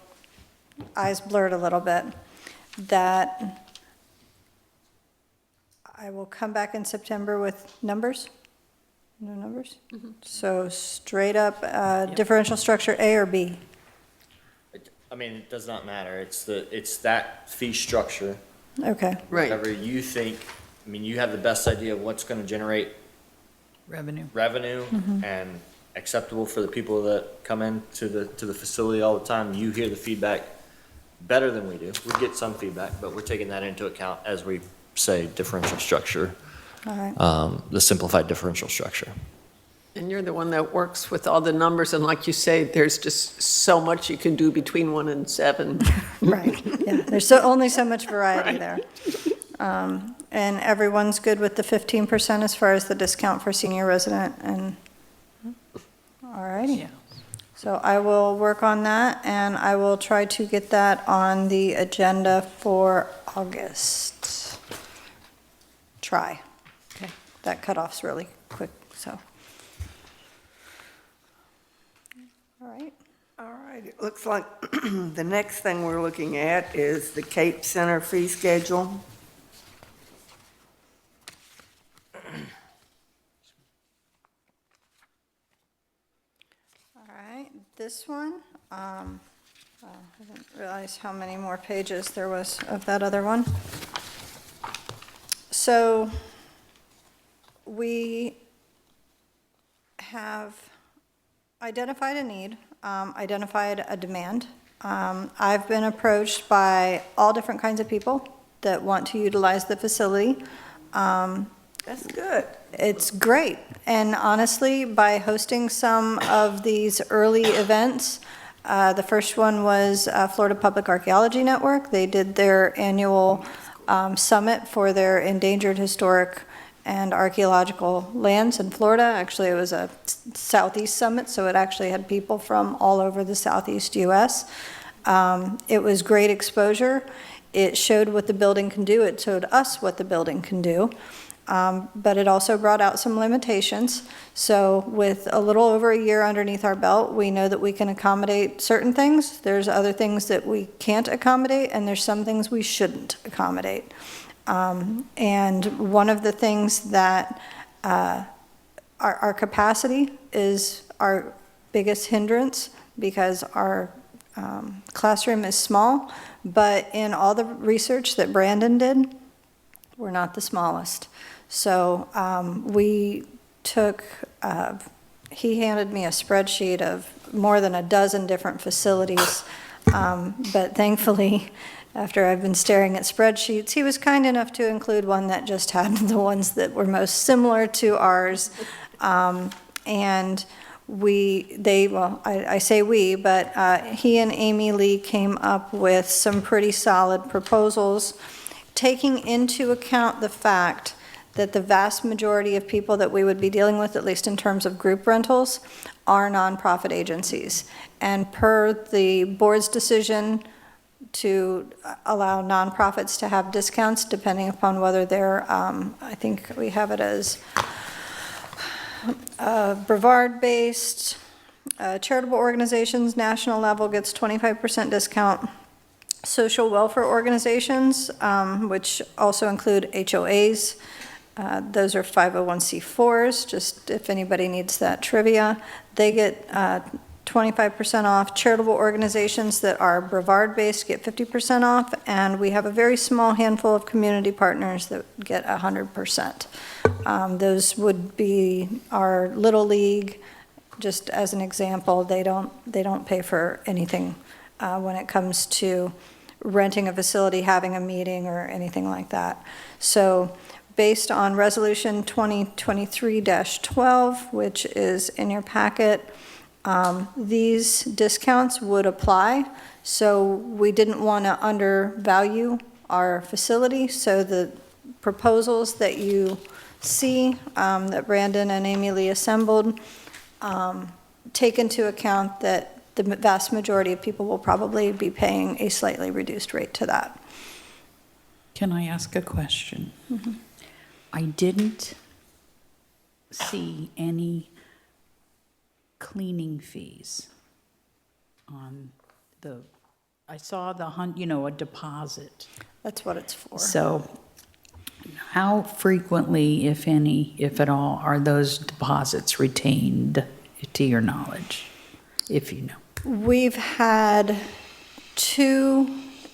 eyes blurred a little bit, that I will come back in September with numbers? No numbers? So straight up differential structure A or B? I mean, it does not matter. It's that fee structure. Okay, Right. Whatever you think, I mean, you have the best idea of what's going to generate Revenue. revenue and acceptable for the people that come into the facility all the time. You hear the feedback better than we do. We get some feedback, but we're taking that into account as we say differential structure, all right. the simplified differential structure. And you're the one that works with all the numbers, and like you say, there's just so much you can do between 1 and 7. Right, yeah, there's only so much variety there. And everyone's good with the 15% as far as the discount for senior resident and, all righty. Yeah. So I will work on that, and I will try to get that on the agenda for August. Try. Okay. That cutoff's really quick, so. All right. All right, it looks like the next thing we're looking at is the Cape Center fee schedule. All right, this one, I didn't realize how many more pages there was of that other one. So we have identified a need, identified a demand. I've been approached by all different kinds of people that want to utilize the facility. That's good. It's great. And honestly, by hosting some of these early events, the first one was Florida Public Archaeology Network. They did their annual summit for their endangered historic and archaeological lands in Florida. Actually, it was a Southeast summit, so it actually had people from all over the Southeast U.S. It was great exposure. It showed what the building can do. It showed us what the building can do. But it also brought out some limitations. So with a little over a year underneath our belt, we know that we can accommodate certain things. There's other things that we can't accommodate, and there's some things we shouldn't accommodate. And one of the things that our capacity is our biggest hindrance because our classroom is small, but in all the research that Brandon did, we're not the smallest. So we took, he handed me a spreadsheet of more than a dozen different facilities, but thankfully, after I've been staring at spreadsheets, he was kind enough to include one that just had the ones that were most similar to ours. And I say we, but he and Amy Lee came up with some pretty solid proposals, taking into account the fact that the vast majority of people that we would be dealing with, at least in terms of group rentals, are nonprofit agencies. And per the board's decision to allow nonprofits to have discounts depending upon whether they're, I think we have it as Brevard-based, charitable organizations, national level gets 25% discount. Social welfare organizations, which also include HOAs, those are 501c4s, just if anybody needs that trivia. They get 25% off. Charitable organizations that are Brevard-based get 50% off, and we have a very small handful of community partners that get 100%. Those would be our Little League, just as an example. They don't pay for anything when it comes to renting a facility, having a meeting, or anything like that. So based on Resolution 2023-12, which is in your packet, these discounts would apply. So we didn't want to undervalue our facility, so the proposals that you see that Brandon and Amy Lee assembled take into account that the vast majority of people will probably be paying a slightly reduced rate to that. Can I ask a question? Mm-hmm. I didn't see any cleaning fees on I saw a deposit. That's what it's for. So how frequently, if any, if at all, are those deposits retained, to your knowledge, if you know? We've had 2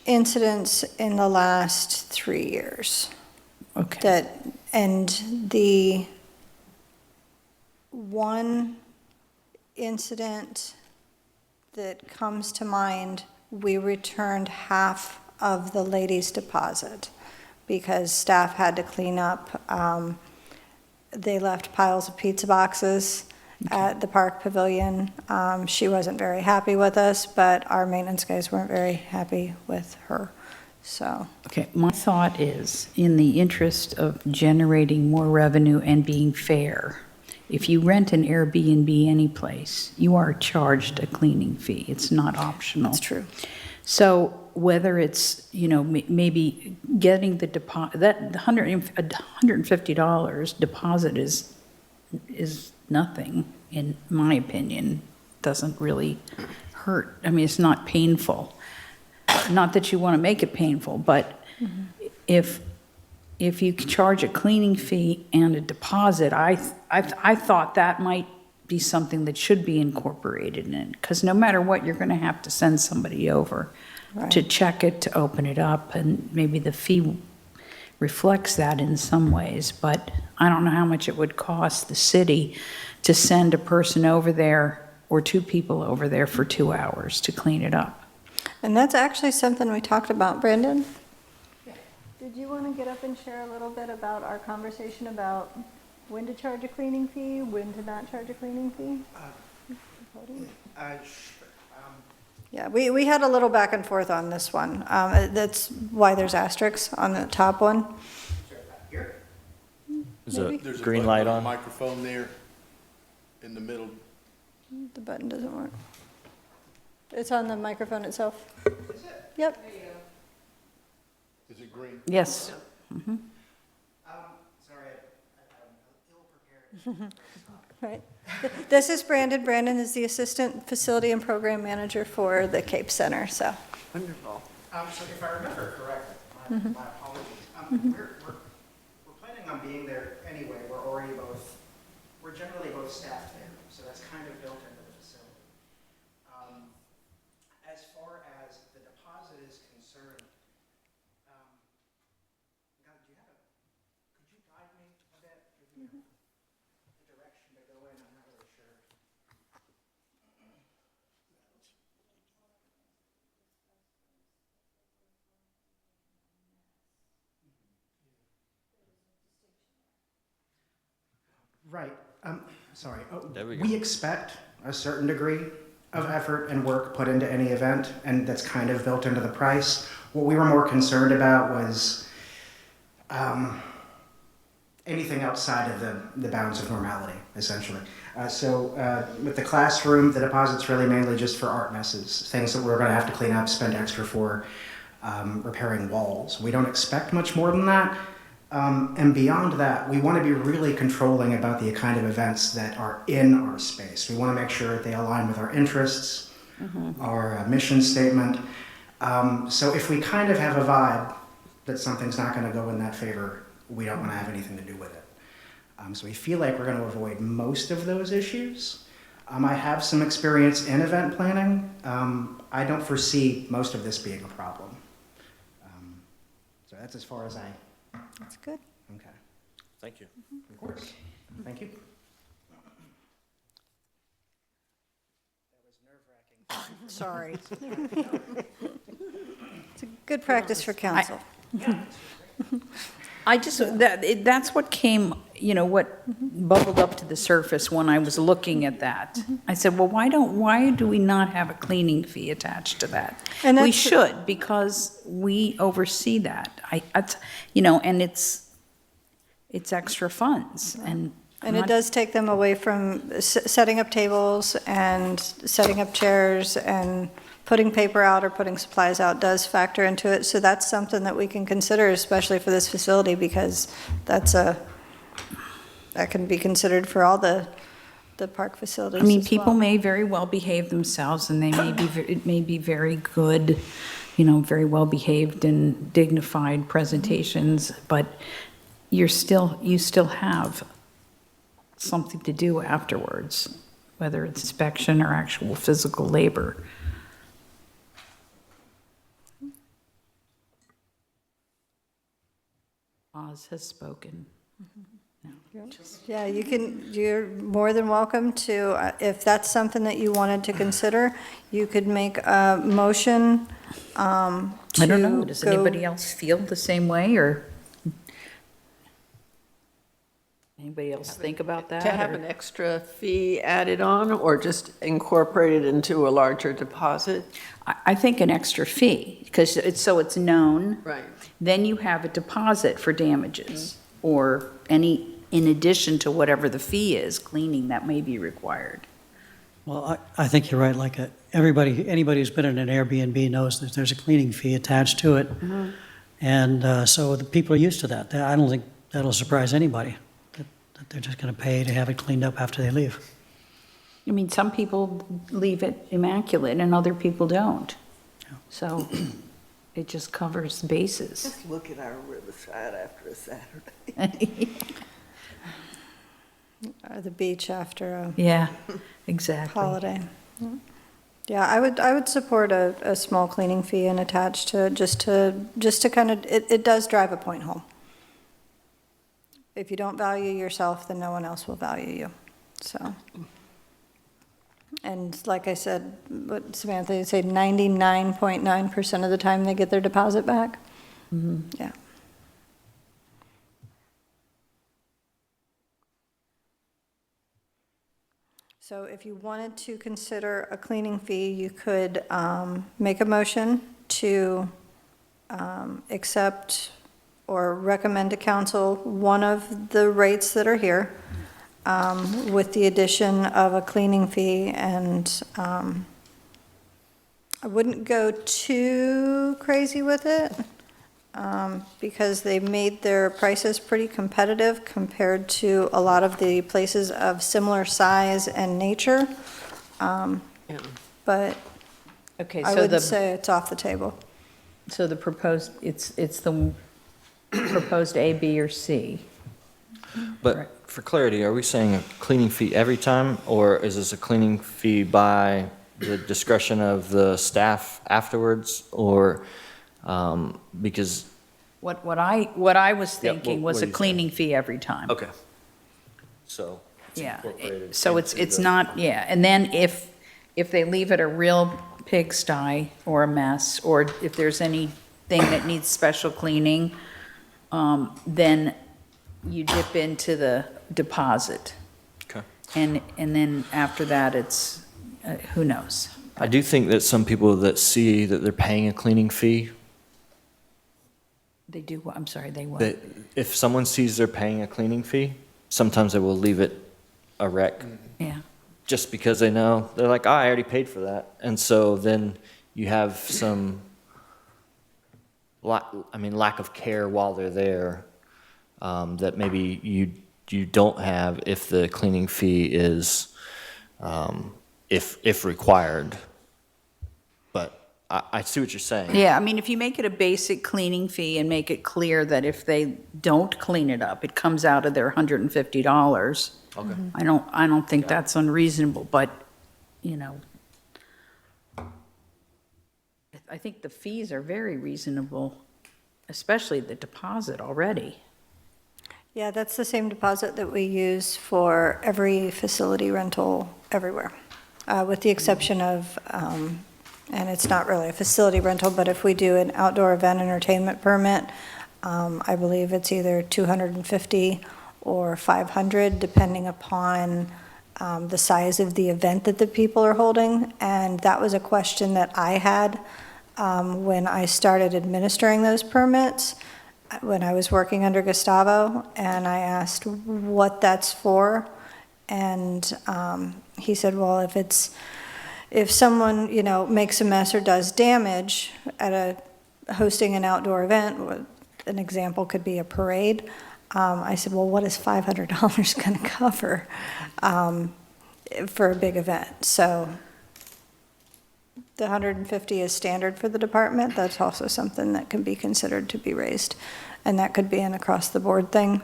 incidents in the last 3 years. Okay. And the one incident that comes to mind, we returned half of the lady's deposit because staff had to clean up. They left piles of pizza boxes at the park pavilion. She wasn't very happy with us, but our maintenance guys weren't very happy with her, so. Okay, my thought is, in the interest of generating more revenue and being fair, if you rent an Airbnb any place, you are charged a cleaning fee. It's not optional. That's true. So whether it's, maybe getting the deposit, that $150 deposit is nothing, in my opinion. Doesn't really hurt. I mean, it's not painful. Not that you want to make it painful, but if you charge a cleaning fee and a deposit, I thought that might be something that should be incorporated in it, because no matter what, you're going to have to send somebody over to check it, to open it up, and maybe the fee reflects that in some ways, but I don't know how much it would cost the city to send a person over there or 2 people over there for 2 hours to clean it up. And that's actually something we talked about, Brandon. Did you want to get up and share a little bit about our conversation about when to charge a cleaning fee, when to not charge a cleaning fee? Yeah, we had a little back and forth on this one. That's why there's asterisks on the top one. Is a There's a green button light with a on? microphone there in the middle. The button doesn't work. It's on the microphone itself. Is it? Yep. Is it green? Yes. Right. This is Brandon. Brandon is the Assistant Facility and Program Manager for the Cape Center, so. Wonderful. So if I remember correctly, my My apologies. We're planning on being there anyway. We're generally both staff there, so that's kind of built into the facility. As far as the deposit is concerned, God, could you guide me a bit? Give me the direction to go in? I'm not really sure. Right. Sorry. There we go. We expect a certain degree of effort and work put into any event, and that's kind of built into the price. What we were more concerned about was anything outside of the bounds of normality, essentially. So with the classroom, the deposit's really mainly just for art messes, things that we're going to have to clean up, spend extra for, repairing walls. We don't expect much more than that. And beyond that, we want to be really controlling about the kind of events that are in our space. We want to make sure that they align with our interests, our mission statement. So if we kind of have a vibe that something's not going to go in that favor, we don't want to have anything to do with it. So we feel like we're going to avoid most of those issues. I have some experience in event planning. I don't foresee most of this being a problem. So that's as far as That's good. Okay. Thank you. Of course. Thank you. That was nerve-wracking. Sorry. It's a good practice for council. I just, that's what came, what bubbled up to the surface when I was looking at that. I said, well, why do we not have a cleaning fee attached to that? And We that's- should, because we oversee that. And it's extra funds, and. And it does take them away from setting up tables and setting up chairs and putting paper out or putting supplies out does factor into it. So that's something that we can consider, especially for this facility, because that can be considered for all the park facilities I mean, as people well. may very well behave themselves, and it may be very good, very well behaved and dignified presentations, but you still have something to do afterwards, whether it's inspection or actual physical labor. Oz has spoken. Yeah, you're more than welcome to, if that's something that you wanted to consider, you could make a motion I don't know, to does go- anybody else feel the same way, or anybody else think about that? To have or- an extra fee added on, or just incorporated into a larger deposit? I think an extra fee, because it's known. Right. Then you have a deposit for damages, or in addition to whatever the fee is, cleaning that may be required. Well, I think you're right, like, anybody who's been in an Airbnb knows that there's a cleaning fee attached to it. And so the people are used to that. I don't think that'll surprise anybody, that they're just going to pay to have it cleaned up after they leave. I mean, some people leave it immaculate and other people don't. So it just covers bases. Just look at our riverside after a Saturday. Or the beach after a Yeah, exactly. holiday. Yeah, I would support a small cleaning fee and attached to, just to kind of, it does drive a point home. If you don't value yourself, then no one else will value you, so. And like I said, what Samantha, you say 99.9% of the time they get their deposit back? Yeah. So if you wanted to consider a cleaning fee, you could make a motion to accept or recommend to council one of the rates that are here, with the addition of a cleaning fee, and I wouldn't go too crazy with it, because they made their prices pretty competitive compared to a lot of the places of similar size and nature. Yeah. But Okay, I so would say it's off the table. So the proposed, it's the proposed A, B, or C? But for clarity, are we saying a cleaning fee every time, or is this a cleaning fee by the discretion of the staff afterwards, or, because, What I was Yeah, thinking what was are a you cleaning fee every time. okay. So. it's Yeah, incorporated so it's into the- not, yeah, and then if they leave it a real pigsty or a mess, or if there's anything that needs special cleaning, then you dip into the deposit. Okay. And then after that, it's, who knows? I do think that some people that see that they're paying a cleaning fee, They do, I'm sorry, they what? that if someone sees they're paying a cleaning fee, sometimes they will leave it a wreck, Yeah, just because they know, they're like, I already paid for that. And so then you have some, lack of care while they're there, that maybe you don't have if the cleaning fee is, if required. But I see what you're saying. yeah, I mean, if you make it a basic cleaning fee and make it clear that if they don't clean it up, it comes out of their $150. Okay. I don't think that's unreasonable, but, you know, I think the fees are very reasonable, especially the deposit already. Yeah, that's the same deposit that we use for every facility rental everywhere, with the exception of, and it's not really a facility rental, but if we do an outdoor event entertainment permit, I believe it's either $250 or $500, depending upon the size of the event that the people are holding. And that was a question that I had when I started administering those permits, when I was working under Gustavo, and I asked what that's for. And he said, well, if someone, makes a mess or does damage at hosting an outdoor event, an example could be a parade. I said, well, what is $500 going to cover for a big event? So the 150 is standard for the department. That's also something that can be considered to be raised. And that could be an across-the-board thing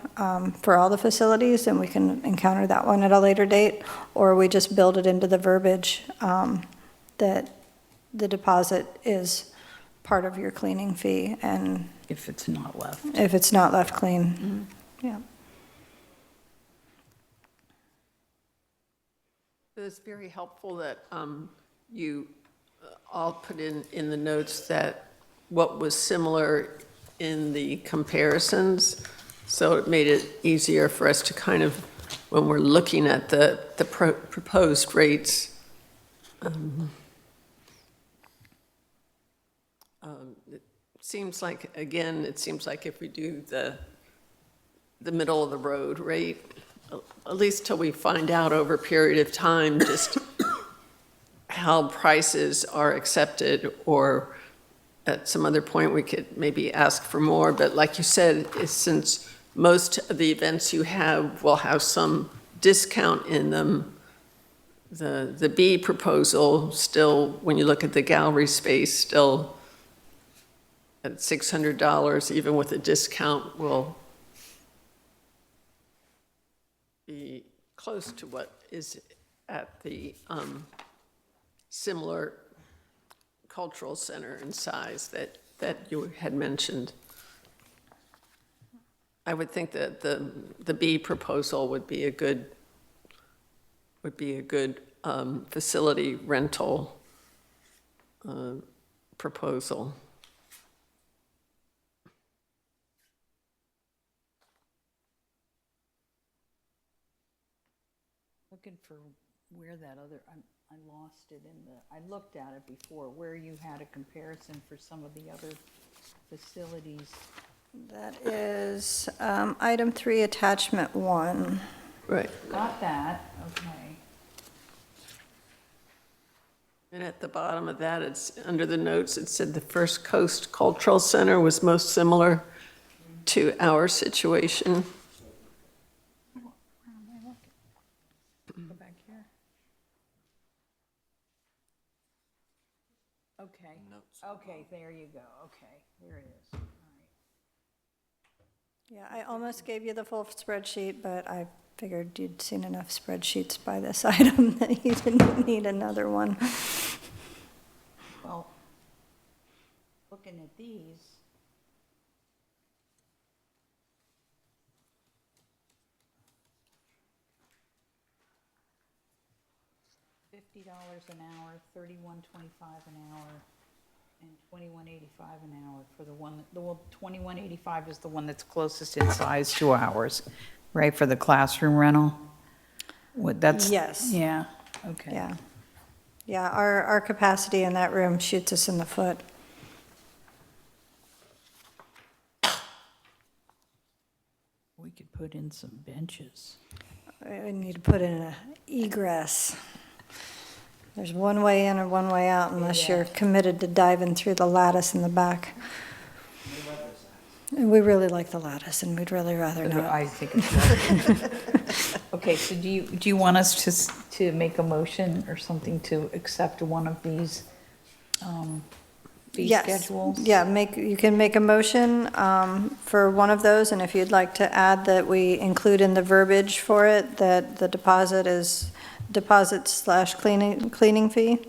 for all the facilities, and we can encounter that one at a later date. Or we just build it into the verbiage that the deposit is part of your cleaning fee, and If it's not left. if it's not left clean, yeah. It's very helpful that you all put in the notes that what was similar in the comparisons, so it made it easier for us to kind of, when we're looking at the proposed rates, it seems like, again, it seems like if we do the middle of the road rate, at least till we find out over a period of time just how prices are accepted, or at some other point we could maybe ask for more. But like you said, since most of the events you have will have some discount in them, the B proposal still, when you look at the gallery space, still at $600, even with a discount, will be close to what is at the similar cultural center in size that you had mentioned. I would think that the B proposal would be a good facility rental proposal. Looking for where that other, I lost it I looked at it before, where you had a comparison for some of the other facilities. That is item 3, attachment 1. Right. Got that, okay. And at the bottom of that, it's, under the notes, it said the First Coast Cultural Center was most similar to our situation. Go back here. Okay, okay, there you go, okay. There it is. All right. Yeah, I almost gave you the full spreadsheet, but I figured you'd seen enough spreadsheets by this item that you didn't need another one. Well, looking at these, $50 an hour, $31.25 an hour, and $21.85 an hour for the one, well, $21.85 is the one that's closest in size to ours, right, for the classroom rental? What, that's? Yes. Yeah, okay. Yeah. Yeah, our capacity in that room shoots us in the foot. We could put in some benches. We need to put in an egress. There's one way in and one way out unless you're committed to diving through the lattice in the back. And we really like the lattice, and we'd really rather not. I think it's okay, so do you want us to make a motion or something to accept one of these fee Yes. schedules? Yeah, you can make a motion for one of those, and if you'd like to add that we include in the verbiage for it, that the deposit is deposit/cleaning fee,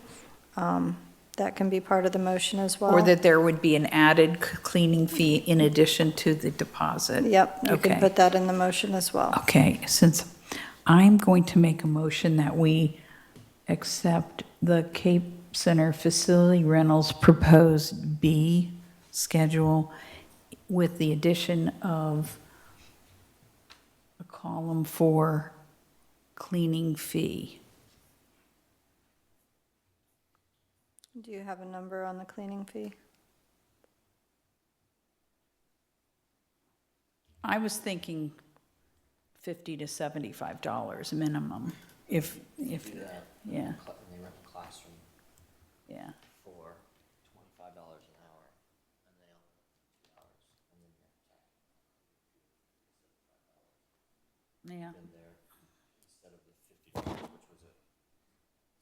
that can be part of the motion as well. Or that there would be an added cleaning fee in addition to the deposit? Yep, you can Okay. put that in the motion as well. Okay, since I'm going to make a motion that we accept the Cape Center Facility Rentals proposed B schedule with the addition of a column for cleaning fee. Do you have a number on the cleaning fee? I was thinking $50 to $75 minimum, if, yeah, They rent the classroom yeah. for $25 an hour, and they only work 2 hours, and then you're Yeah, in there instead of the $50, which was it?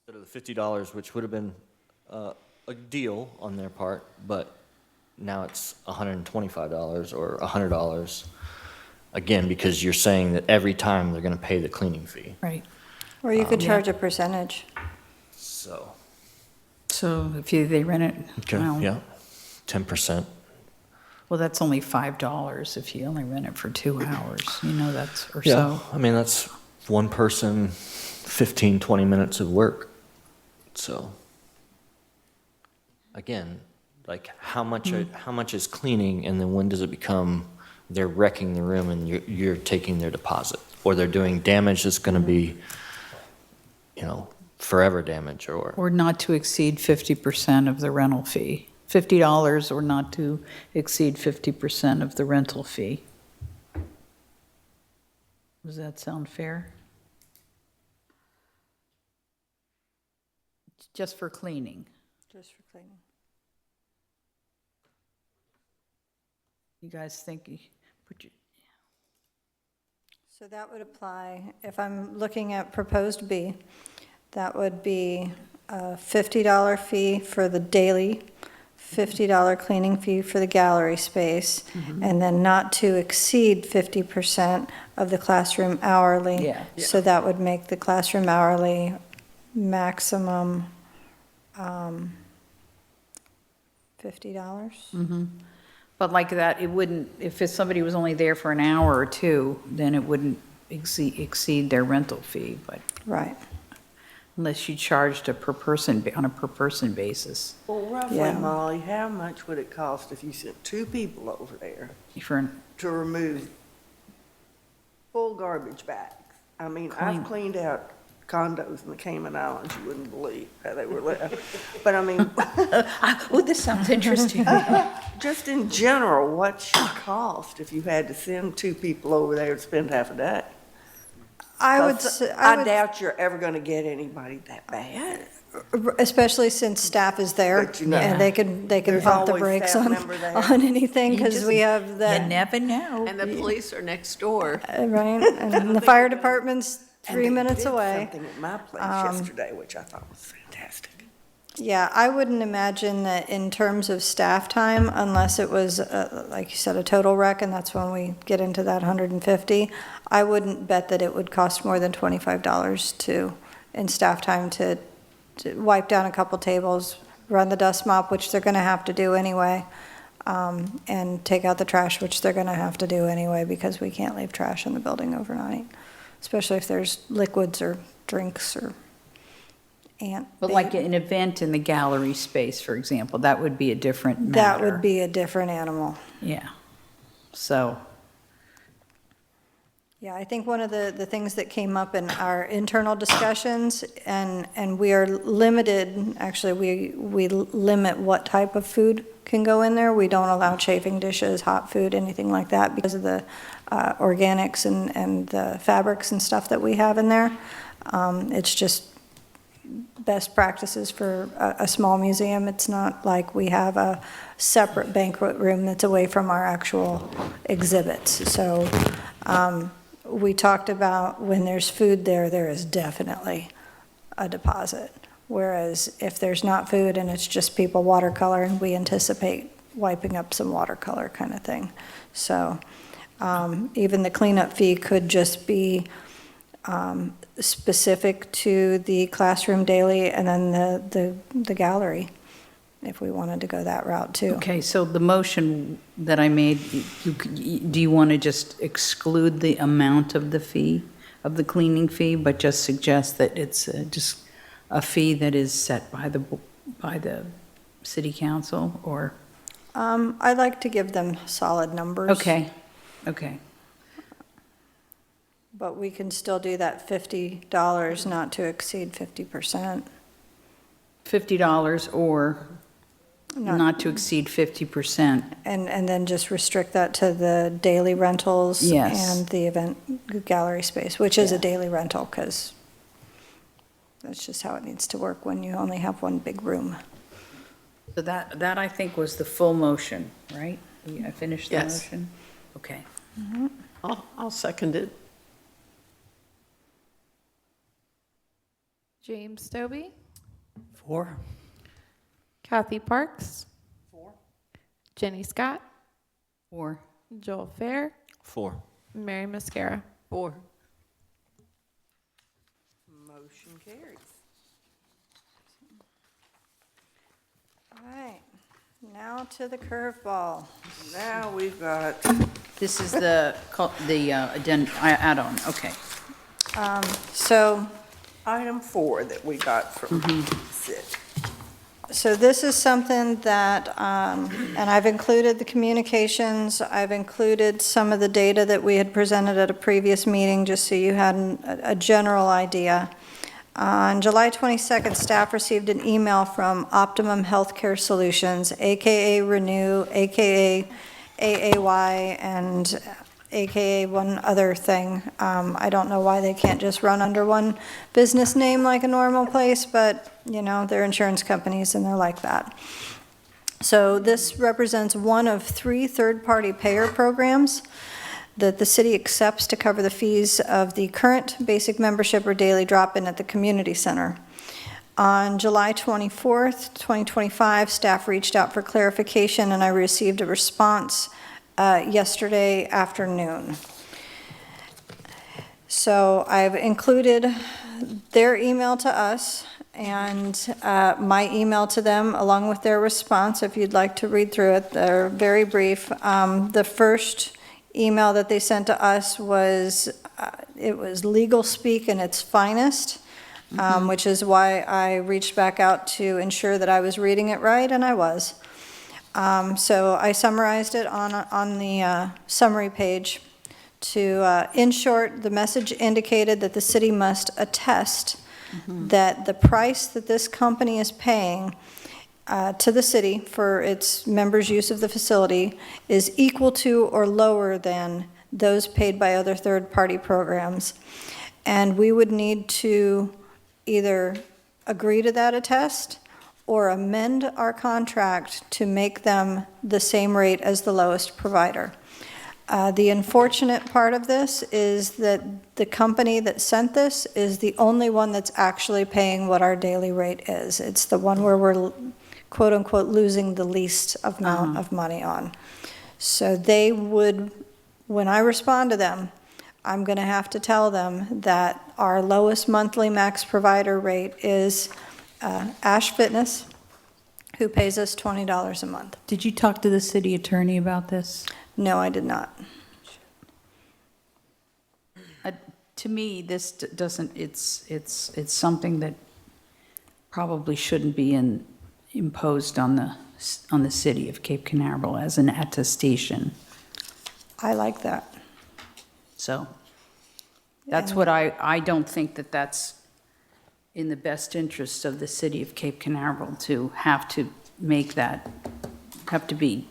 Instead of the $50, which would have been a deal on their part, but now it's $125 or $100. Again, because you're saying that every time they're going to pay the cleaning fee. right. Or you could charge a percentage. So, So if they rent it, well, yeah, 10%. well, that's only $5 if you only rent it for 2 hours, that's, or Yeah, so. I mean, that's one person, 15, 20 minutes of work. So, again, like how much is cleaning, and then when does it become they're wrecking the room and you're taking their deposit, or they're doing damage that's going to be, forever damage, or Or not to exceed 50% of the rental fee. $50 or not to exceed 50% of the rental fee. Does that sound fair? Just for cleaning. Just for cleaning. You guys think, So that would apply, if I'm looking at proposed B, that would be a $50 fee for the daily, $50 cleaning fee for the gallery space, and then not to exceed 50% of the classroom hourly. Yeah. So that would make the classroom hourly maximum $50. but like that, it wouldn't, if somebody was only there for an hour or two, then it wouldn't exceed their rental fee, but Right. unless you charged on a per person basis. Well, roughly, Yeah. Molly, how much would it cost if you sent 2 people over there For, to remove full garbage bags? I mean, Clean. I've cleaned out condos in the Cayman Islands, you wouldn't believe how they were left. But I mean, oh, this sounds interesting. just in general, what's your cost if you had to send 2 people over there to spend half a day? I would, 'Cause say- I doubt you're ever gonna get anybody that bad. especially since staff is there, But you know- and they can There's pump the always brakes staff on, member there. on anything, You because just- we have You that, never know. And the police are next door. right? And the fire department's And 3 they minutes did away. something at my place yesterday, which I thought was fantastic. Yeah, I wouldn't imagine that in terms of staff time, unless it was, like you said, a total wreck, and that's when we get into that 150, I wouldn't bet that it would cost more than $25 in staff time to wipe down a couple tables, run the dust mop, which they're gonna have to do anyway, and take out the trash, which they're gonna have to do anyway, because we can't leave trash in the building overnight, especially if there's liquids or drinks or But like an event in the gallery space, for example, that would be a different matter. That would be a different animal. Yeah. So, Yeah, I think one of the things that came up in our internal discussions, and we are limited, actually, we limit what type of food can go in there. We don't allow chafing dishes, hot food, anything like that, because of the organics and the fabrics and stuff that we have in there. It's just best practices for a small museum. It's not like we have a separate banquet room that's away from our actual exhibits. So we talked about when there's food there, there is definitely a deposit. Whereas if there's not food and it's just people watercoloring, we anticipate wiping up some watercolor kind of thing. So even the cleanup fee could just be specific to the classroom daily and then the gallery, if we wanted to go that route too. okay, so the motion that I made, do you want to just exclude the amount of the fee, of the cleaning fee, but just suggest that it's just a fee that is set by the city council, or? I'd like to give them solid numbers. Okay. But we can still do that $50, not to exceed 50%. $50 or not to exceed 50%. And then just restrict that to the daily rentals. Yes. And the event gallery space, which is a Yeah. daily rental, because that's just how it needs to work when you only have one big room. So that I think was the full motion, right? I finished the Yes. motion? Okay. I'll second it. James Stobie, 4? Kathy Parks. 4. Jenny Scott, Or, Joel Fair, 4. Mary Mascara. 4. Motion carries. All right, now to the curveball. Now we've got, this is the add-on, okay. So item 4 that we got from Sid. So this is something that, and I've included the communications, I've included some of the data that we had presented at a previous meeting, just so you had a general idea. On July 22nd, staff received an email from Optimum Healthcare Solutions, AKA Renew, AKA AAY, and AKA one other thing. I don't know why they can't just run under one business name like a normal place, but, you know, they're insurance companies and they're like that. So this represents one of 3 third-party payer programs that the city accepts to cover the fees of the current basic membership or daily drop-in at the community center. On July 24th, 2025, staff reached out for clarification, and I received a response yesterday afternoon. So I've included their email to us and my email to them along with their response, if you'd like to read through it. They're very brief. The first email that they sent to us was, it was legal speak in its finest, which is why I reached back out to ensure that I was reading it right, and I was. So I summarized it on the summary page to, in short, the message indicated that the city must attest that the price that this company is paying to the city for its members' use of the facility is equal to or lower than those paid by other third-party programs. And we would need to either agree to that attest or amend our contract to make them the same rate as the lowest provider. The unfortunate part of this is that the company that sent this is the only one that's actually paying what our daily rate is. It's the one where we're quote-unquote losing the least amount of money on. So they would, when I respond to them, I'm going to have to tell them that our lowest monthly max provider rate is Ash Fitness, who pays us $20 a month. Did you talk to the city attorney about this? No, I did not. To me, this doesn't, it's something that probably shouldn't be imposed on the city of Cape Canaveral as an attestation. I like that. So that's what I don't think that that's in the best interest of the city of Cape Canaveral to have to make that, have to be.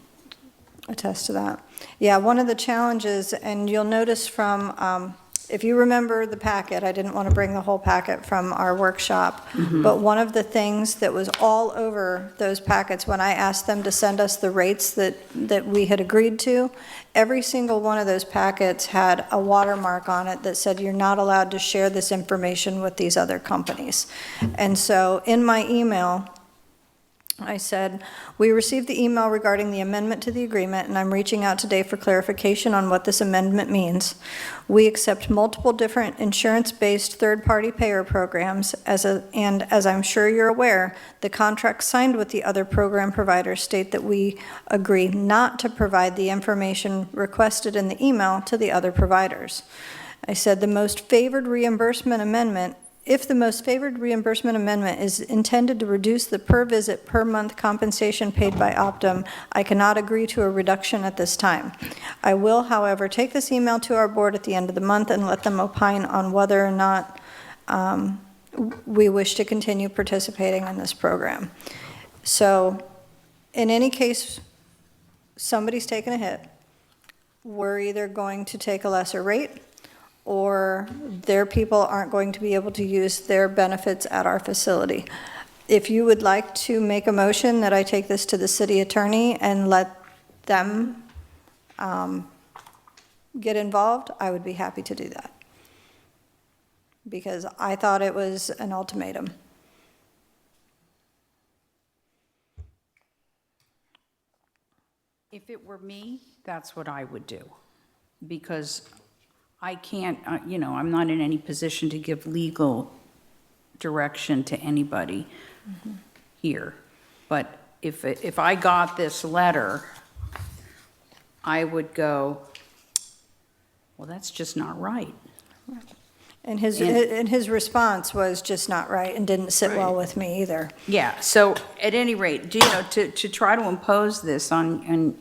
Attest to that. Yeah, one of the challenges, and you'll notice from, if you remember the packet, I didn't want to bring the whole packet from our workshop, but one of the things that was all over those packets when I asked them to send us the rates that we had agreed to, every single one of those packets had a watermark on it that said you're not allowed to share this information with these other companies. And so in my email, I said, we received the email regarding the amendment to the agreement, and I'm reaching out today for clarification on what this amendment means. We accept multiple different insurance-based third-party payer programs, and as I'm sure you're aware, the contracts signed with the other program providers state that we agree not to provide the information requested in the email to the other providers. I said the most favored reimbursement amendment, if the most favored reimbursement amendment is intended to reduce the per visit per month compensation paid by Optum, I cannot agree to a reduction at this time. I will, however, take this email to our board at the end of the month and let them opine on whether or not we wish to continue participating in this program. So in any case, somebody's taken a hit. We're either going to take a lesser rate, or their people aren't going to be able to use their benefits at our facility. If you would like to make a motion that I take this to the city attorney and let them get involved, I would be happy to do that. Because I thought it was an ultimatum. If it were me, that's what I would do. Because I can't, I'm not in any position to give legal direction to anybody here. But if I got this letter, I would go, well, that's just not right. And his response was just not right and didn't sit well with me either. Yeah, so at any rate, to try to impose this on,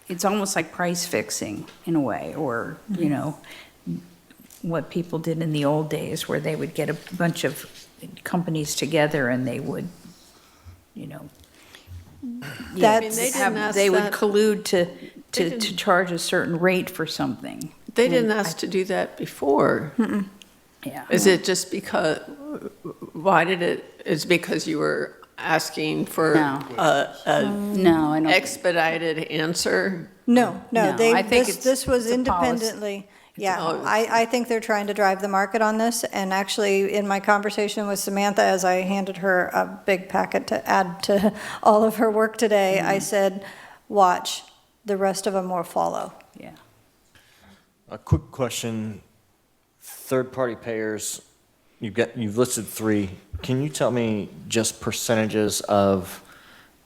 it's almost like price fixing in a way, or, what people did in the old days where they would get a bunch of companies together and they would, That's- they didn't ask they would that. collude to didn't- charge a certain rate for something. They didn't ask to do that before. Yeah. Is it just because, is because you were asking for No. No, I don't. expedited answer? No, No, I think this was it's a policy. independently, yeah. policy. I think they're trying to drive the market on this, and actually, in my conversation with Samantha, as I handed her a big packet to add to all of her work today, I said, watch, the rest of them will follow. Yeah. A quick question. Third-party payers, you've listed 3. Can you tell me just percentages of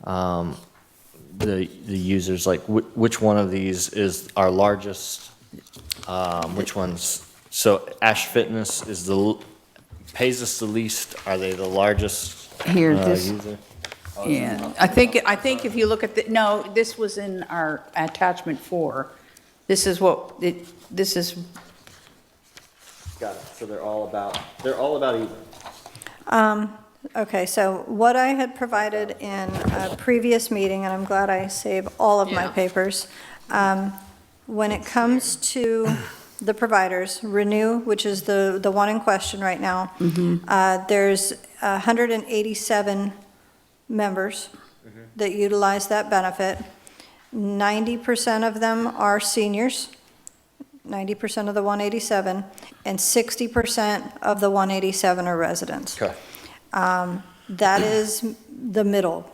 the users? Like which one of these is our largest? Which ones? So Ash Fitness pays us the least. Are they the largest Here, this, user? yeah, I think if you look at no, this was in our attachment 4. This is this is, Got it. So they're all about even. Okay, so what I had provided in a previous meeting, and I'm glad I save all of my Yeah. papers, when it comes to the providers, Renew, which is the one in question right now, there's 187 members that utilize that benefit. 90% of them are seniors, 90% of the 187, and 60% of the 187 are residents. Okay. That is the middle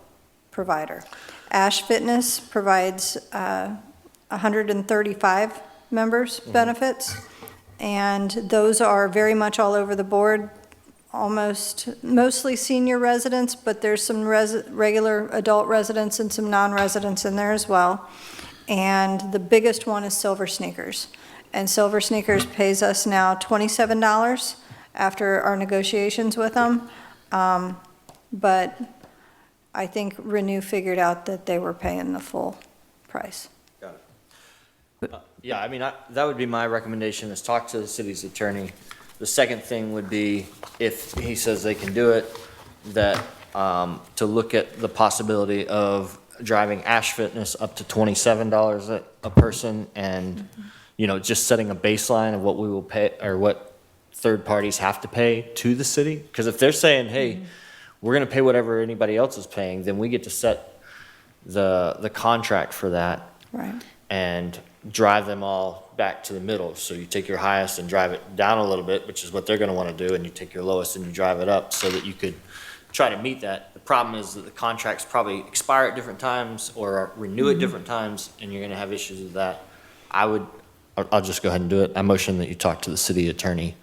provider. Ash Fitness provides 135 members benefits, and those are very much all over the board, mostly senior residents, but there's some regular adult residents and some non-residents in there as well. And the biggest one is Silver Sneakers. And Silver Sneakers pays us now $27 after our negotiations with them. But I think Renew figured out that they were paying the full price. Yeah, I mean, that would be my recommendation, is talk to the city's attorney. The second thing would be, if he says they can do it, that, to look at the possibility of driving Ash Fitness up to $27 a person, and, you know, just setting a baseline of what we will pay, or what third parties have to pay to the city. Because if they're saying, hey, we're gonna pay whatever anybody else is paying, then we get to set the contract for that. Right. And drive them all back to the middle. So you take your highest and drive it down a little bit, which is what they're gonna wanna do, and you take your lowest and you drive it up, so that you could try to meet that. The problem is that the contracts probably expire at different times or renew at different times, and you're gonna have issues with that. I'll just go ahead and do it. I motion that you talk to the city attorney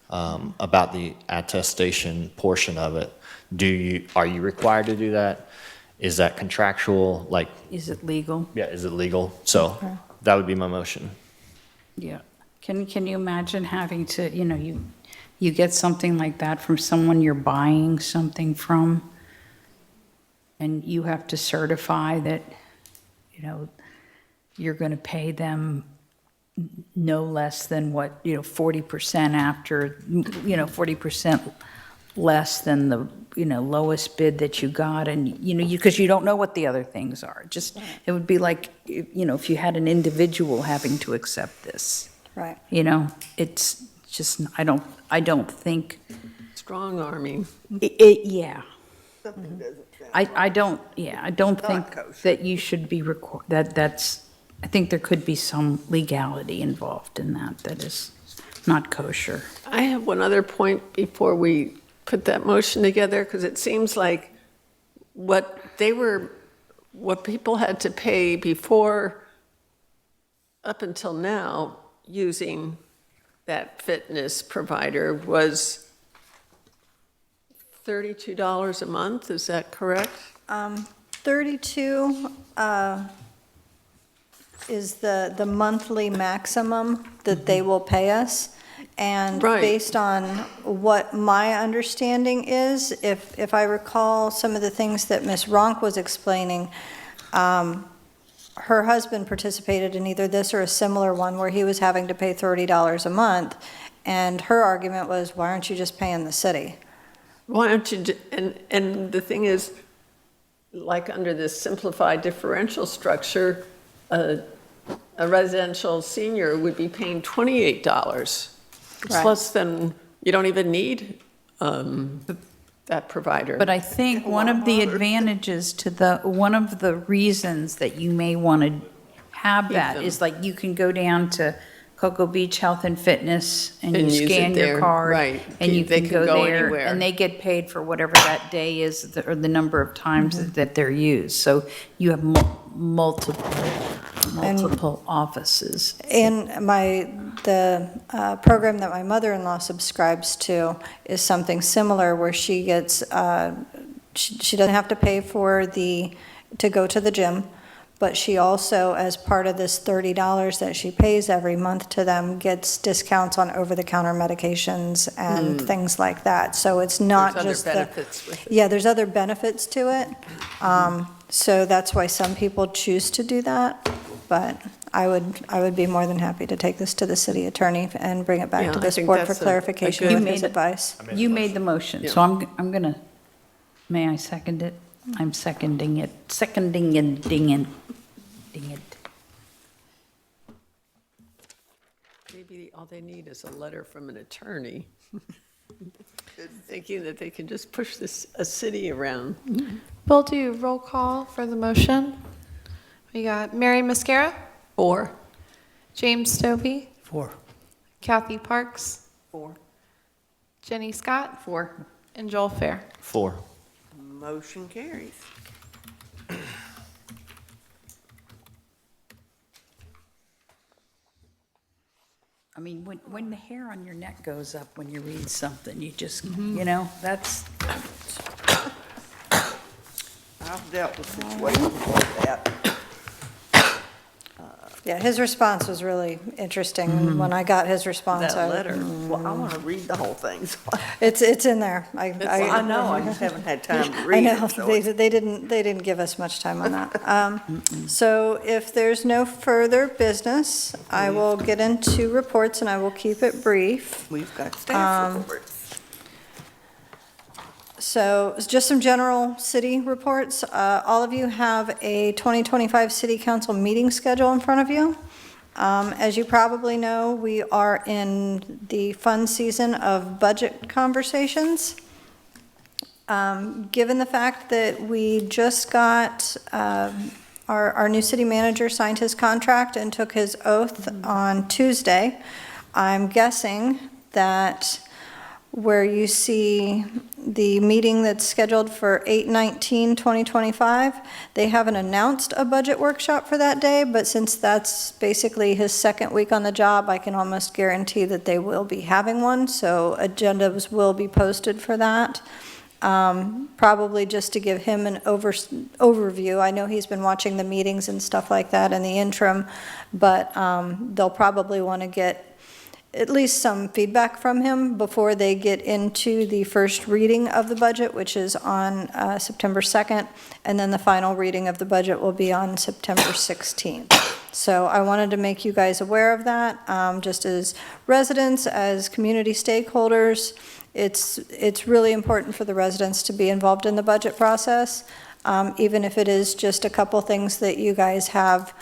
about the attestation portion of it. Are you required to do that? Is that contractual? Like, Is it legal? yeah, is it legal? So that would be my motion. Yeah. Can you imagine having to, you get something like that from someone you're buying something from, and you have to certify that, you're going to pay them no less than what, 40% after, 40% less than the, lowest bid that you got, and, because you don't know what the other things are. Just, it would be like, if you had an individual having to accept this. Right. It's just, I don't think, Strong arming. yeah. Something doesn't sound I don't think kosher. that you should be I think there could be some legality involved in that is not kosher. I have one other point before we put that motion together, because it seems like what people had to pay before, up until now, using that fitness provider was $32 a month, is that correct? 32 is the monthly maximum that they will pay us. And Right. based on what my understanding is, if I recall some of the things that Ms. Ronk was explaining, her husband participated in either this or a similar one where he was having to pay $30 a month. And her argument was, why aren't you just paying the city? Why don't you, and the thing is, like under this simplified differential structure, a residential senior would be paying $28. It's Right. less than, you don't even need that provider. But I think one of the advantages one of the reasons that you may want to have that them. is like you can go down to Cocoa Beach Health and Fitness and And you use it scan your there, card. right. And you They can can go go there anywhere. and they get paid for whatever that day is or the number of times that they're used. So you have multiple offices. In the program that my mother-in-law subscribes to is something similar where she gets, she doesn't have to pay to go to the gym, but she also, as part of this $30 that she pays every month to them, gets discounts on over-the-counter medications and things like that. So it's not There's just other the. benefits with it. Yeah, there's other benefits to it. So that's why some people choose to do that. But I would be more than happy to take this to the city attorney and bring it back Yeah, to I this think board for that's a clarification good- with his advice. You made the motion, so I'm gonna, may I second it? I'm seconding it, ding it. Maybe all they need is a letter from an attorney, thinking that they can just push a city around. We'll do roll call for the motion. We got Mary Mascara, Or, James Stobie, 4. Kathy Parks, 4. Jenny Scott, 4. and Joel Fair. 4. Motion carries. I mean, when the hair on your neck goes up when you read something, you just, you know, that's, I've dealt with situations like that. Yeah, his response was really interesting. When I got his response, That letter, well, I want to read the whole thing. it's in there. I know, I just haven't had time to I read know, it. so they didn't give us much time on that. So if there's no further business, I will get into reports and I will keep it brief. We've got staff reports. So it's just some general city reports. All of you have a 2025 city council meeting schedule in front of you. As you probably know, we are in the fun season of budget conversations. Given the fact that we just got, our new city manager signed his contract and took his oath on Tuesday, I'm guessing that where you see the meeting that's scheduled for 8/19/2025, they haven't announced a budget workshop for that day, but since that's basically his second week on the job, I can almost guarantee that they will be having one, so agendas will be posted for that. Probably just to give him an overview. I know he's been watching the meetings and stuff like that in the interim, but they'll probably want to get at least some feedback from him before they get into the first reading of the budget, which is on September 2nd, and then the final reading of the budget will be on September 16th. So I wanted to make you guys aware of that, just as residents, as community stakeholders. It's really important for the residents to be involved in the budget process, even if it is just a couple things that you guys have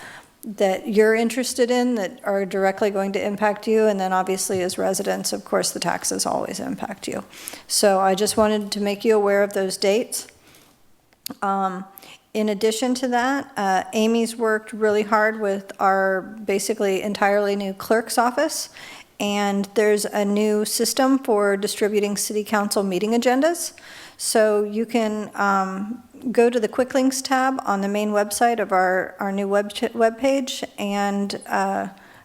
that you're interested in that are directly going to impact you, and then obviously as residents, of course, the taxes always impact you. So I just wanted to make you aware of those dates. In addition to that, Amy's worked really hard with our basically entirely new clerk's office, and there's a new system for distributing city council meeting agendas. So you can go to the Quick Links tab on the main website of our new web page and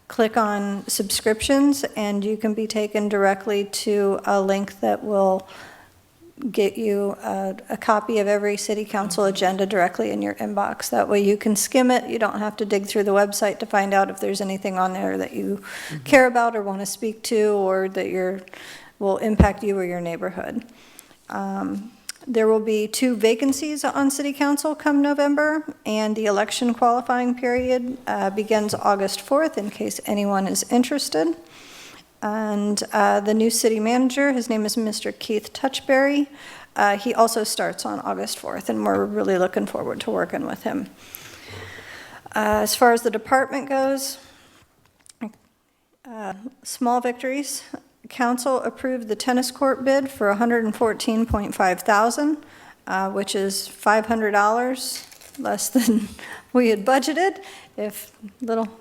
click on subscriptions, and you can be taken directly to a link that will get you a copy of every city council agenda directly in your inbox. That way you can skim it. You don't have to dig through the website to find out if there's anything on there that you care about or want to speak to, or that will impact you or your neighborhood. There will be 2 vacancies on city council come November, and the election qualifying period begins August 4th in case anyone is interested. And the new city manager, his name is Mr. Keith Touchberry. He also starts on August 4th, and we're really looking forward to working with him. As far as the department goes, small victories. Council approved the tennis court bid for $114.5 thousand, which is $500 less than we had budgeted, if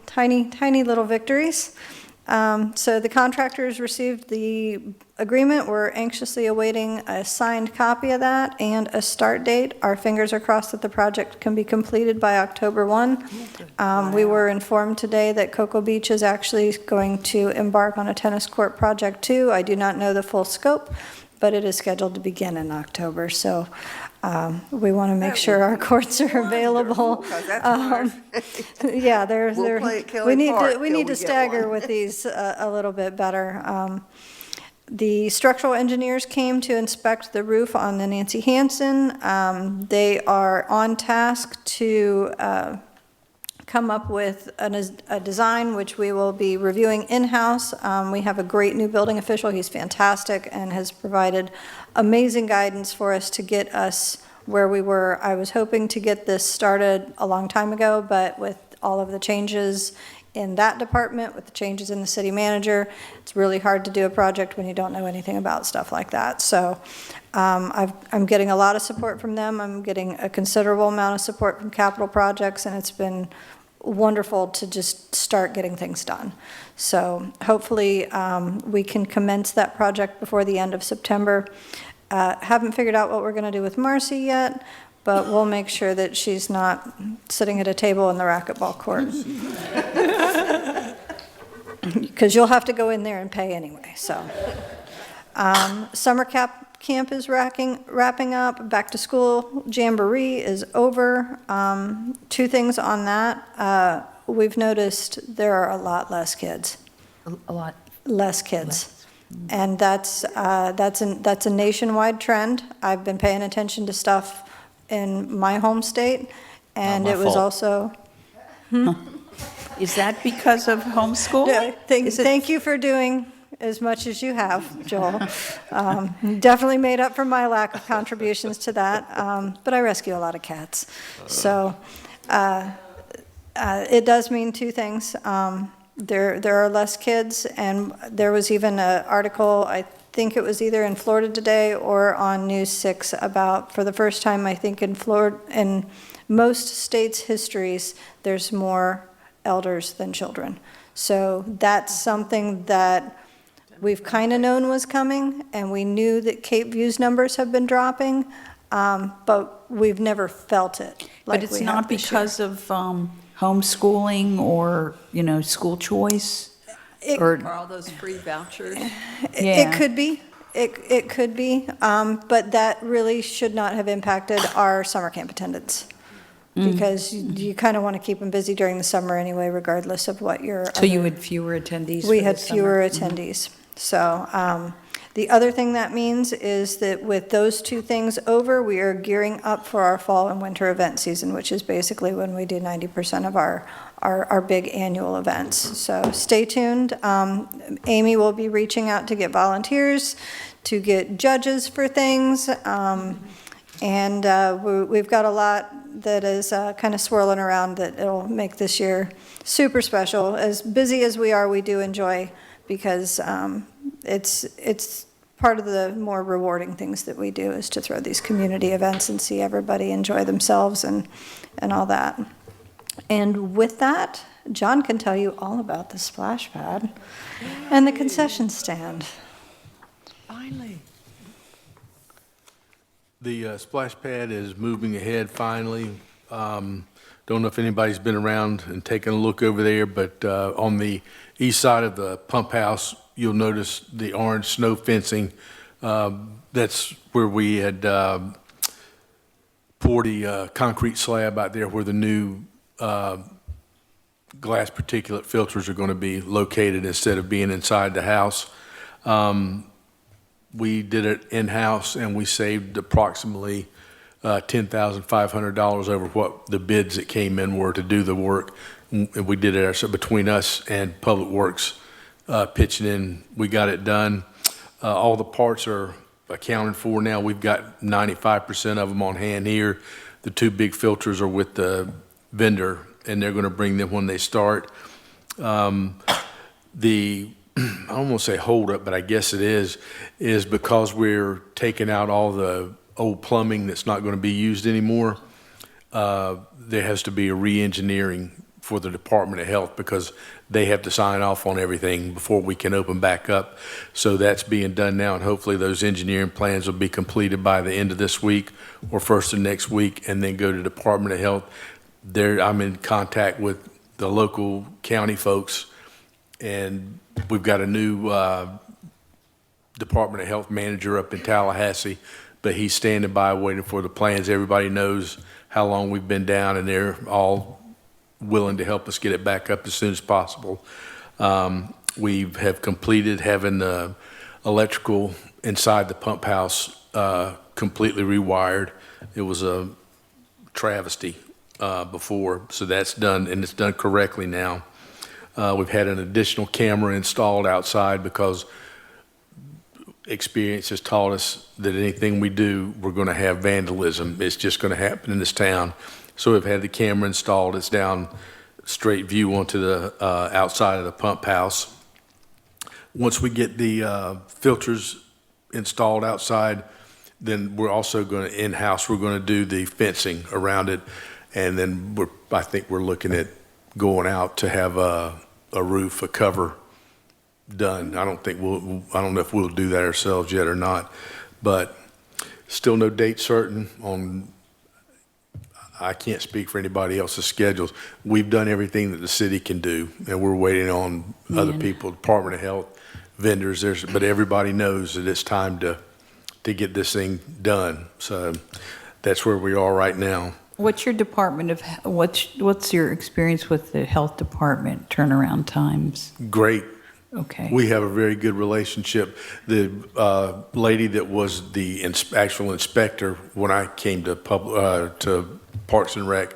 tiny little victories. So the contractors received the agreement. We're anxiously awaiting a signed copy of that and a start date. Our fingers are crossed that the project can be completed by October 1. We were informed today that Cocoa Beach is actually going to embark on a tennis court project too. I do not know the full scope, but it is scheduled to begin in October. So we want to make sure our courts are available. Yeah, We'll play at Kelly we Park need till to we get stagger one. with these a little bit better. The structural engineers came to inspect the roof on the Nancy Hansen. They are on task to come up with a design which we will be reviewing in-house. We have a great new building official. He's fantastic and has provided amazing guidance for us to get us where we were. I was hoping to get this started a long time ago, but with all of the changes in that department, with the changes in the city manager, it's really hard to do a project when you don't know anything about stuff like that. So I'm getting a lot of support from them. I'm getting a considerable amount of support from capital projects, and it's been wonderful to just start getting things done. So hopefully, we can commence that project before the end of September. Haven't figured out what we're going to do with Marcy yet, but we'll make sure that she's not sitting at a table in the racquetball court. Because you'll have to go in there and pay anyway, so. Summer camp is wrapping up, back to school, Jamboree is over. 2 things on that. We've noticed there are a lot less kids. A lot. Less kids. And that's a nationwide trend. I've been paying attention to stuff in my home state, and Not it my was fault. also. Is that because of homeschool? Thank you for doing as much as you have, Joel. Definitely made up for my lack of contributions to that, but I rescue a lot of cats. So it does mean 2 things. There are less kids, and there was even an article, I think it was either in Florida Today or on News 6 about, for the first time, I think in Florida, in most states' histories, there's more elders than children. So that's something that we've kind of known was coming, and we knew that Cape View's numbers have been dropping, but we've never felt it like But it's we have not this year. because of homeschooling or, school choice? It- Or, For all those free vouchers. It Yeah. could be, it could be, but that really should not have impacted our summer camp attendance. Because you kind of want to keep them busy during the summer anyway, regardless of what your. so you other- had fewer attendees We for had the fewer summer? attendees. So the other thing that means is that with those 2 things over, we are gearing up for our fall and winter event season, which is basically when we do 90% of our big annual events. So stay tuned. Amy will be reaching out to get volunteers, to get judges for things. And we've got a lot that is kind of swirling around that it'll make this year super special. As busy as we are, we do enjoy, because it's part of the more rewarding things that we do is to throw these community events and see everybody enjoy themselves and all that. And with that, John can tell you all about the splash pad and the concession stand. Finally. The splash pad is moving ahead finally. Don't know if anybody's been around and taken a look over there, but on the east side of the pump house, you'll notice the orange snow fencing. That's where we had poured a concrete slab out there where the new glass particulate filters are going to be located instead of being inside the house. We did it in-house, and we saved approximately $10,500 over what the bids that came in were to do the work. And we did it ourselves, between us and Public Works pitching in. We got it done. All the parts are accounted for now. We've got 95% of them on hand here. The 2 big filters are with the vendor, and they're going to bring them when they start. I don't want to say hold up, but I guess it is because we're taking out all the old plumbing that's not going to be used anymore. There has to be a re-engineering for the Department of Health, because they have to sign off on everything before we can open back up. So that's being done now, and hopefully those engineering plans will be completed by the end of this week or first of next week, and then go to Department of Health. I'm in contact with the local county folks, and we've got a new Department of Health manager up in Tallahassee, but he's standing by waiting for the plans. Everybody knows how long we've been down, and they're all willing to help us get it back up as soon as possible. We have completed having the electrical inside the pump house completely rewired. It was a travesty before, so that's done, and it's done correctly now. We've had an additional camera installed outside because experience has taught us that anything we do, we're going to have vandalism. It's just going to happen in this town. So we've had the camera installed. It's down straight view onto the outside of the pump house. Once we get the filters installed outside, then we're also going to, in-house, we're going to do the fencing around it. And then I think we're looking at going out to have a roof, a cover done. I don't know if we'll do that ourselves yet or not, but still no date certain on, I can't speak for anybody else's schedules. We've done everything that the city can do, and we're waiting on other people, Department of Health, vendors, but everybody knows that it's time to get this thing done. So that's where we are right now. What's your what's your experience with the health department turnaround times? Great. Okay. We have a very good relationship. The lady that was the actual inspector when I came to Parks and Rec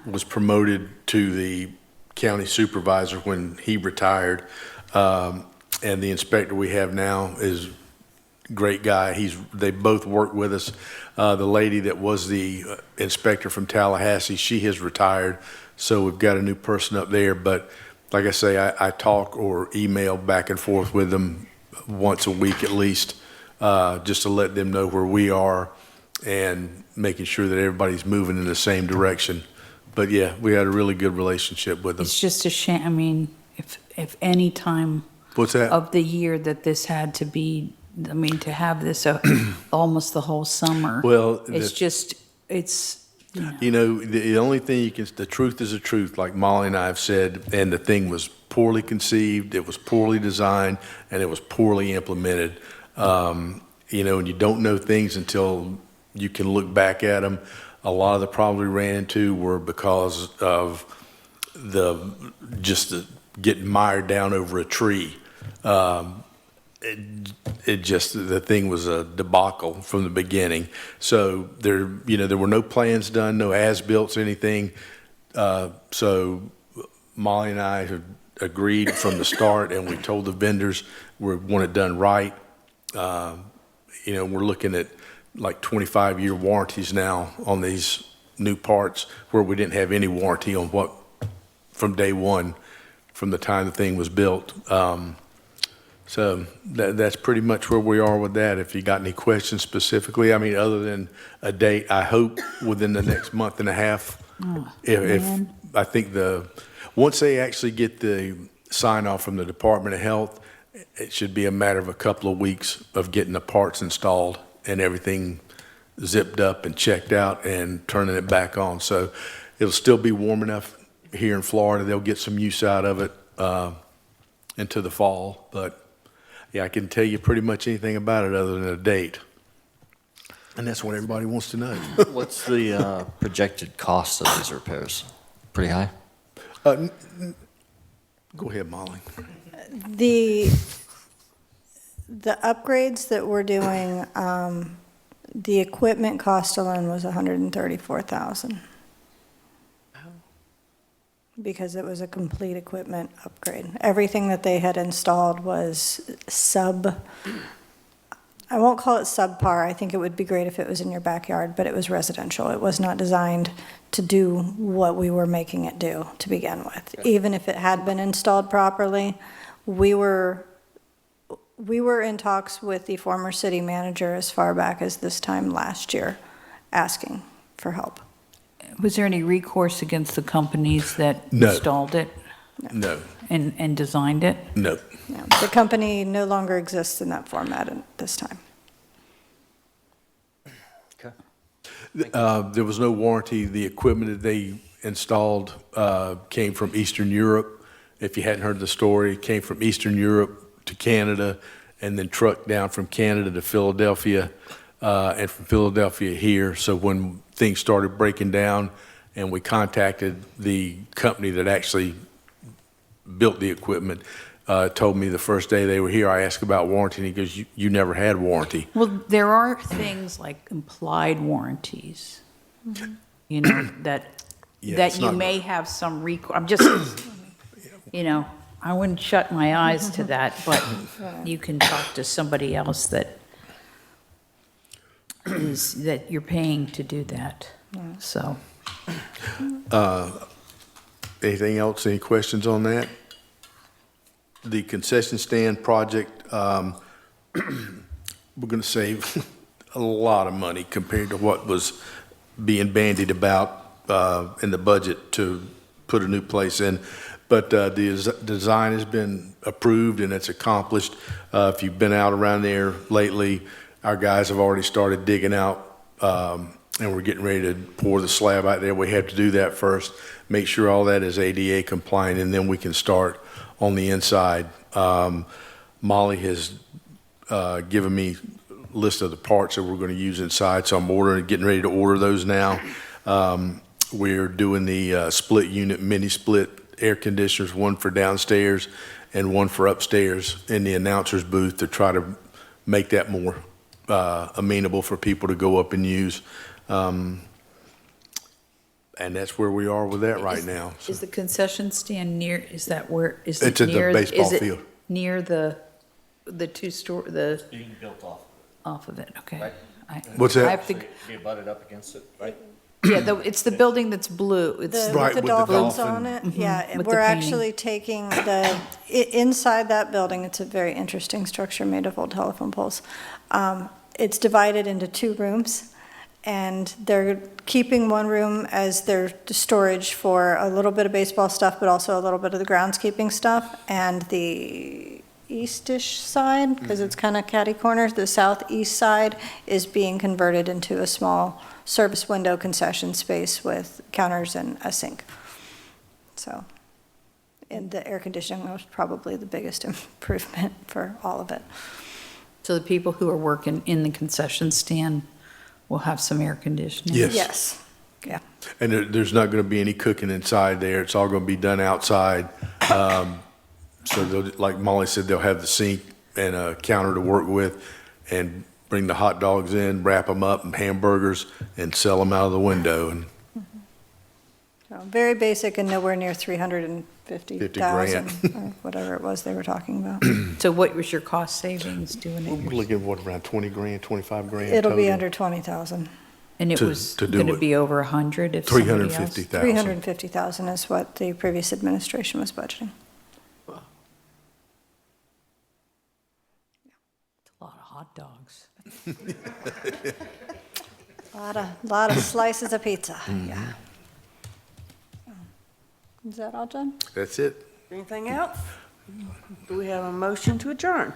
was promoted to the county supervisor when he retired. And the inspector we have now is a great guy. They both work with us. The lady that was the inspector from Tallahassee, she has retired, so we've got a new person up there. But like I say, I talk or email back and forth with them once a week at least, just to let them know where we are and making sure that everybody's moving in the same direction. But yeah, we had a really good relationship with them. It's just a shame, I mean, if any time What's that? of the year that this had to be, I mean, to have this almost the whole summer. Well, It's just, You know, the only thing the truth is the truth, like Molly and I have said, and the thing was poorly conceived, it was poorly designed, and it was poorly implemented. You know, and you don't know things until you can look back at them. A lot of the problems we ran into were because of just getting mired down over a tree. The thing was a debacle from the beginning. So there were no plans done, no as-built, anything. So Molly and I have agreed from the start, and we told the vendors we want it done right. We're looking at like 25-year warranties now on these new parts, where we didn't have any warranty on from day one, from the time the thing was built. So that's pretty much where we are with that. If you got any questions specifically, I mean, other than a date, I hope within the next month and a half. If I think once they actually get the sign off from the Department of Health, it should be a matter of a couple of weeks of getting the parts installed and everything zipped up and checked out and turning it back on. So it'll still be warm enough here in Florida. They'll get some use out of it into the fall, but yeah, I can tell you pretty much anything about it other than a date. And that's what everybody wants to know. What's the projected cost of these repairs? Pretty high? Go ahead, Molly. The upgrades that we're doing, the equipment cost alone was $134,000. Because it was a complete equipment upgrade. Everything that they had installed was I won't call it subpar. I think it would be great if it was in your backyard, but it was residential. It was not designed to do what we were making it do to begin with. Even if it had been installed properly, we were in talks with the former city manager as far back as this time last year, asking for help. was there any recourse against the companies that No. installed it No, and designed it? no. Yeah, the company no longer exists in that format at this time. Okay. There was no warranty. The equipment that they installed came from Eastern Europe. If you hadn't heard the story, it came from Eastern Europe to Canada and then trucked down from Canada to Philadelphia and from Philadelphia here. So when things started breaking down and we contacted the company that actually built the equipment, told me the first day they were here, I asked about warranty, and he goes, you never had warranty. Well, there are things like implied warranties, you know, that Yeah, it's you not- may have some I'm just, you know, I wouldn't shut my eyes to that, but you can talk to somebody else that you're paying to do that, so. Anything else? Any questions on that? The concession stand project, we're going to save a lot of money compared to what was being bandied about in the budget to put a new place in. But the design has been approved and it's accomplished. If you've been out around there lately, our guys have already started digging out, and we're getting ready to pour the slab out there. We have to do that first, make sure all that is ADA compliant, and then we can start on the inside. Molly has given me a list of the parts that we're going to use inside, so I'm getting ready to order those now. We're doing the split unit, mini split air conditioners, one for downstairs and one for upstairs in the announcer's booth to try to make that more amenable for people to go up and use. And that's where we are with that right now. So Is the concession stand near, is that where, is it It's at the near? baseball is it field. Near the two-store, the, Being built off. off of it, okay. Right. What's that? I have to, Be butted up against it, right? yeah, it's the building that's blue. It's, Right, With the with the dolphins dolphin. on it, yeah. With the We're painting. actually taking inside that building, it's a very interesting structure made of old telephone poles. It's divided into 2 rooms, and they're keeping one room as their storage for a little bit of baseball stuff, but also a little bit of the groundskeeping stuff, and the eastish side, because it's kind of catty corner, the southeast side is being converted into a small service window concession space with counters and a sink. So, and the air conditioning was probably the biggest improvement for all of it. so the people who are working in the concession stand will have some air conditioning? Yes. Yes, yeah. And there's not going to be any cooking inside there. It's all going to be done outside. So like Molly said, they'll have the sink and a counter to work with and bring the hot dogs in, wrap them up and hamburgers and sell them out of the window. And So very basic and nowhere near 350,000 or whatever it was they were talking about. So what was your cost savings doing we're it? looking at what, around 20 grand, 25 grand? It'll be total? under 20,000. And it to- was to do going to it. be over 100 if somebody else? 350,000. 350,000 is what the previous administration was budgeting. A lot of hot dogs. Lot of slices of pizza, yeah. Is that all, John? That's it. Anything else? Do we have a motion to adjourn?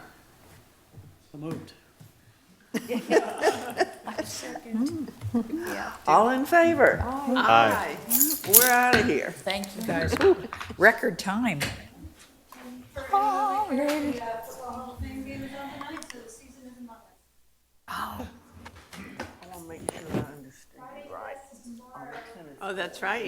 So moved. All in favor? Aye. We're out of here. Thank you, guys. Record time. I want to make sure I understand right. Oh, that's right.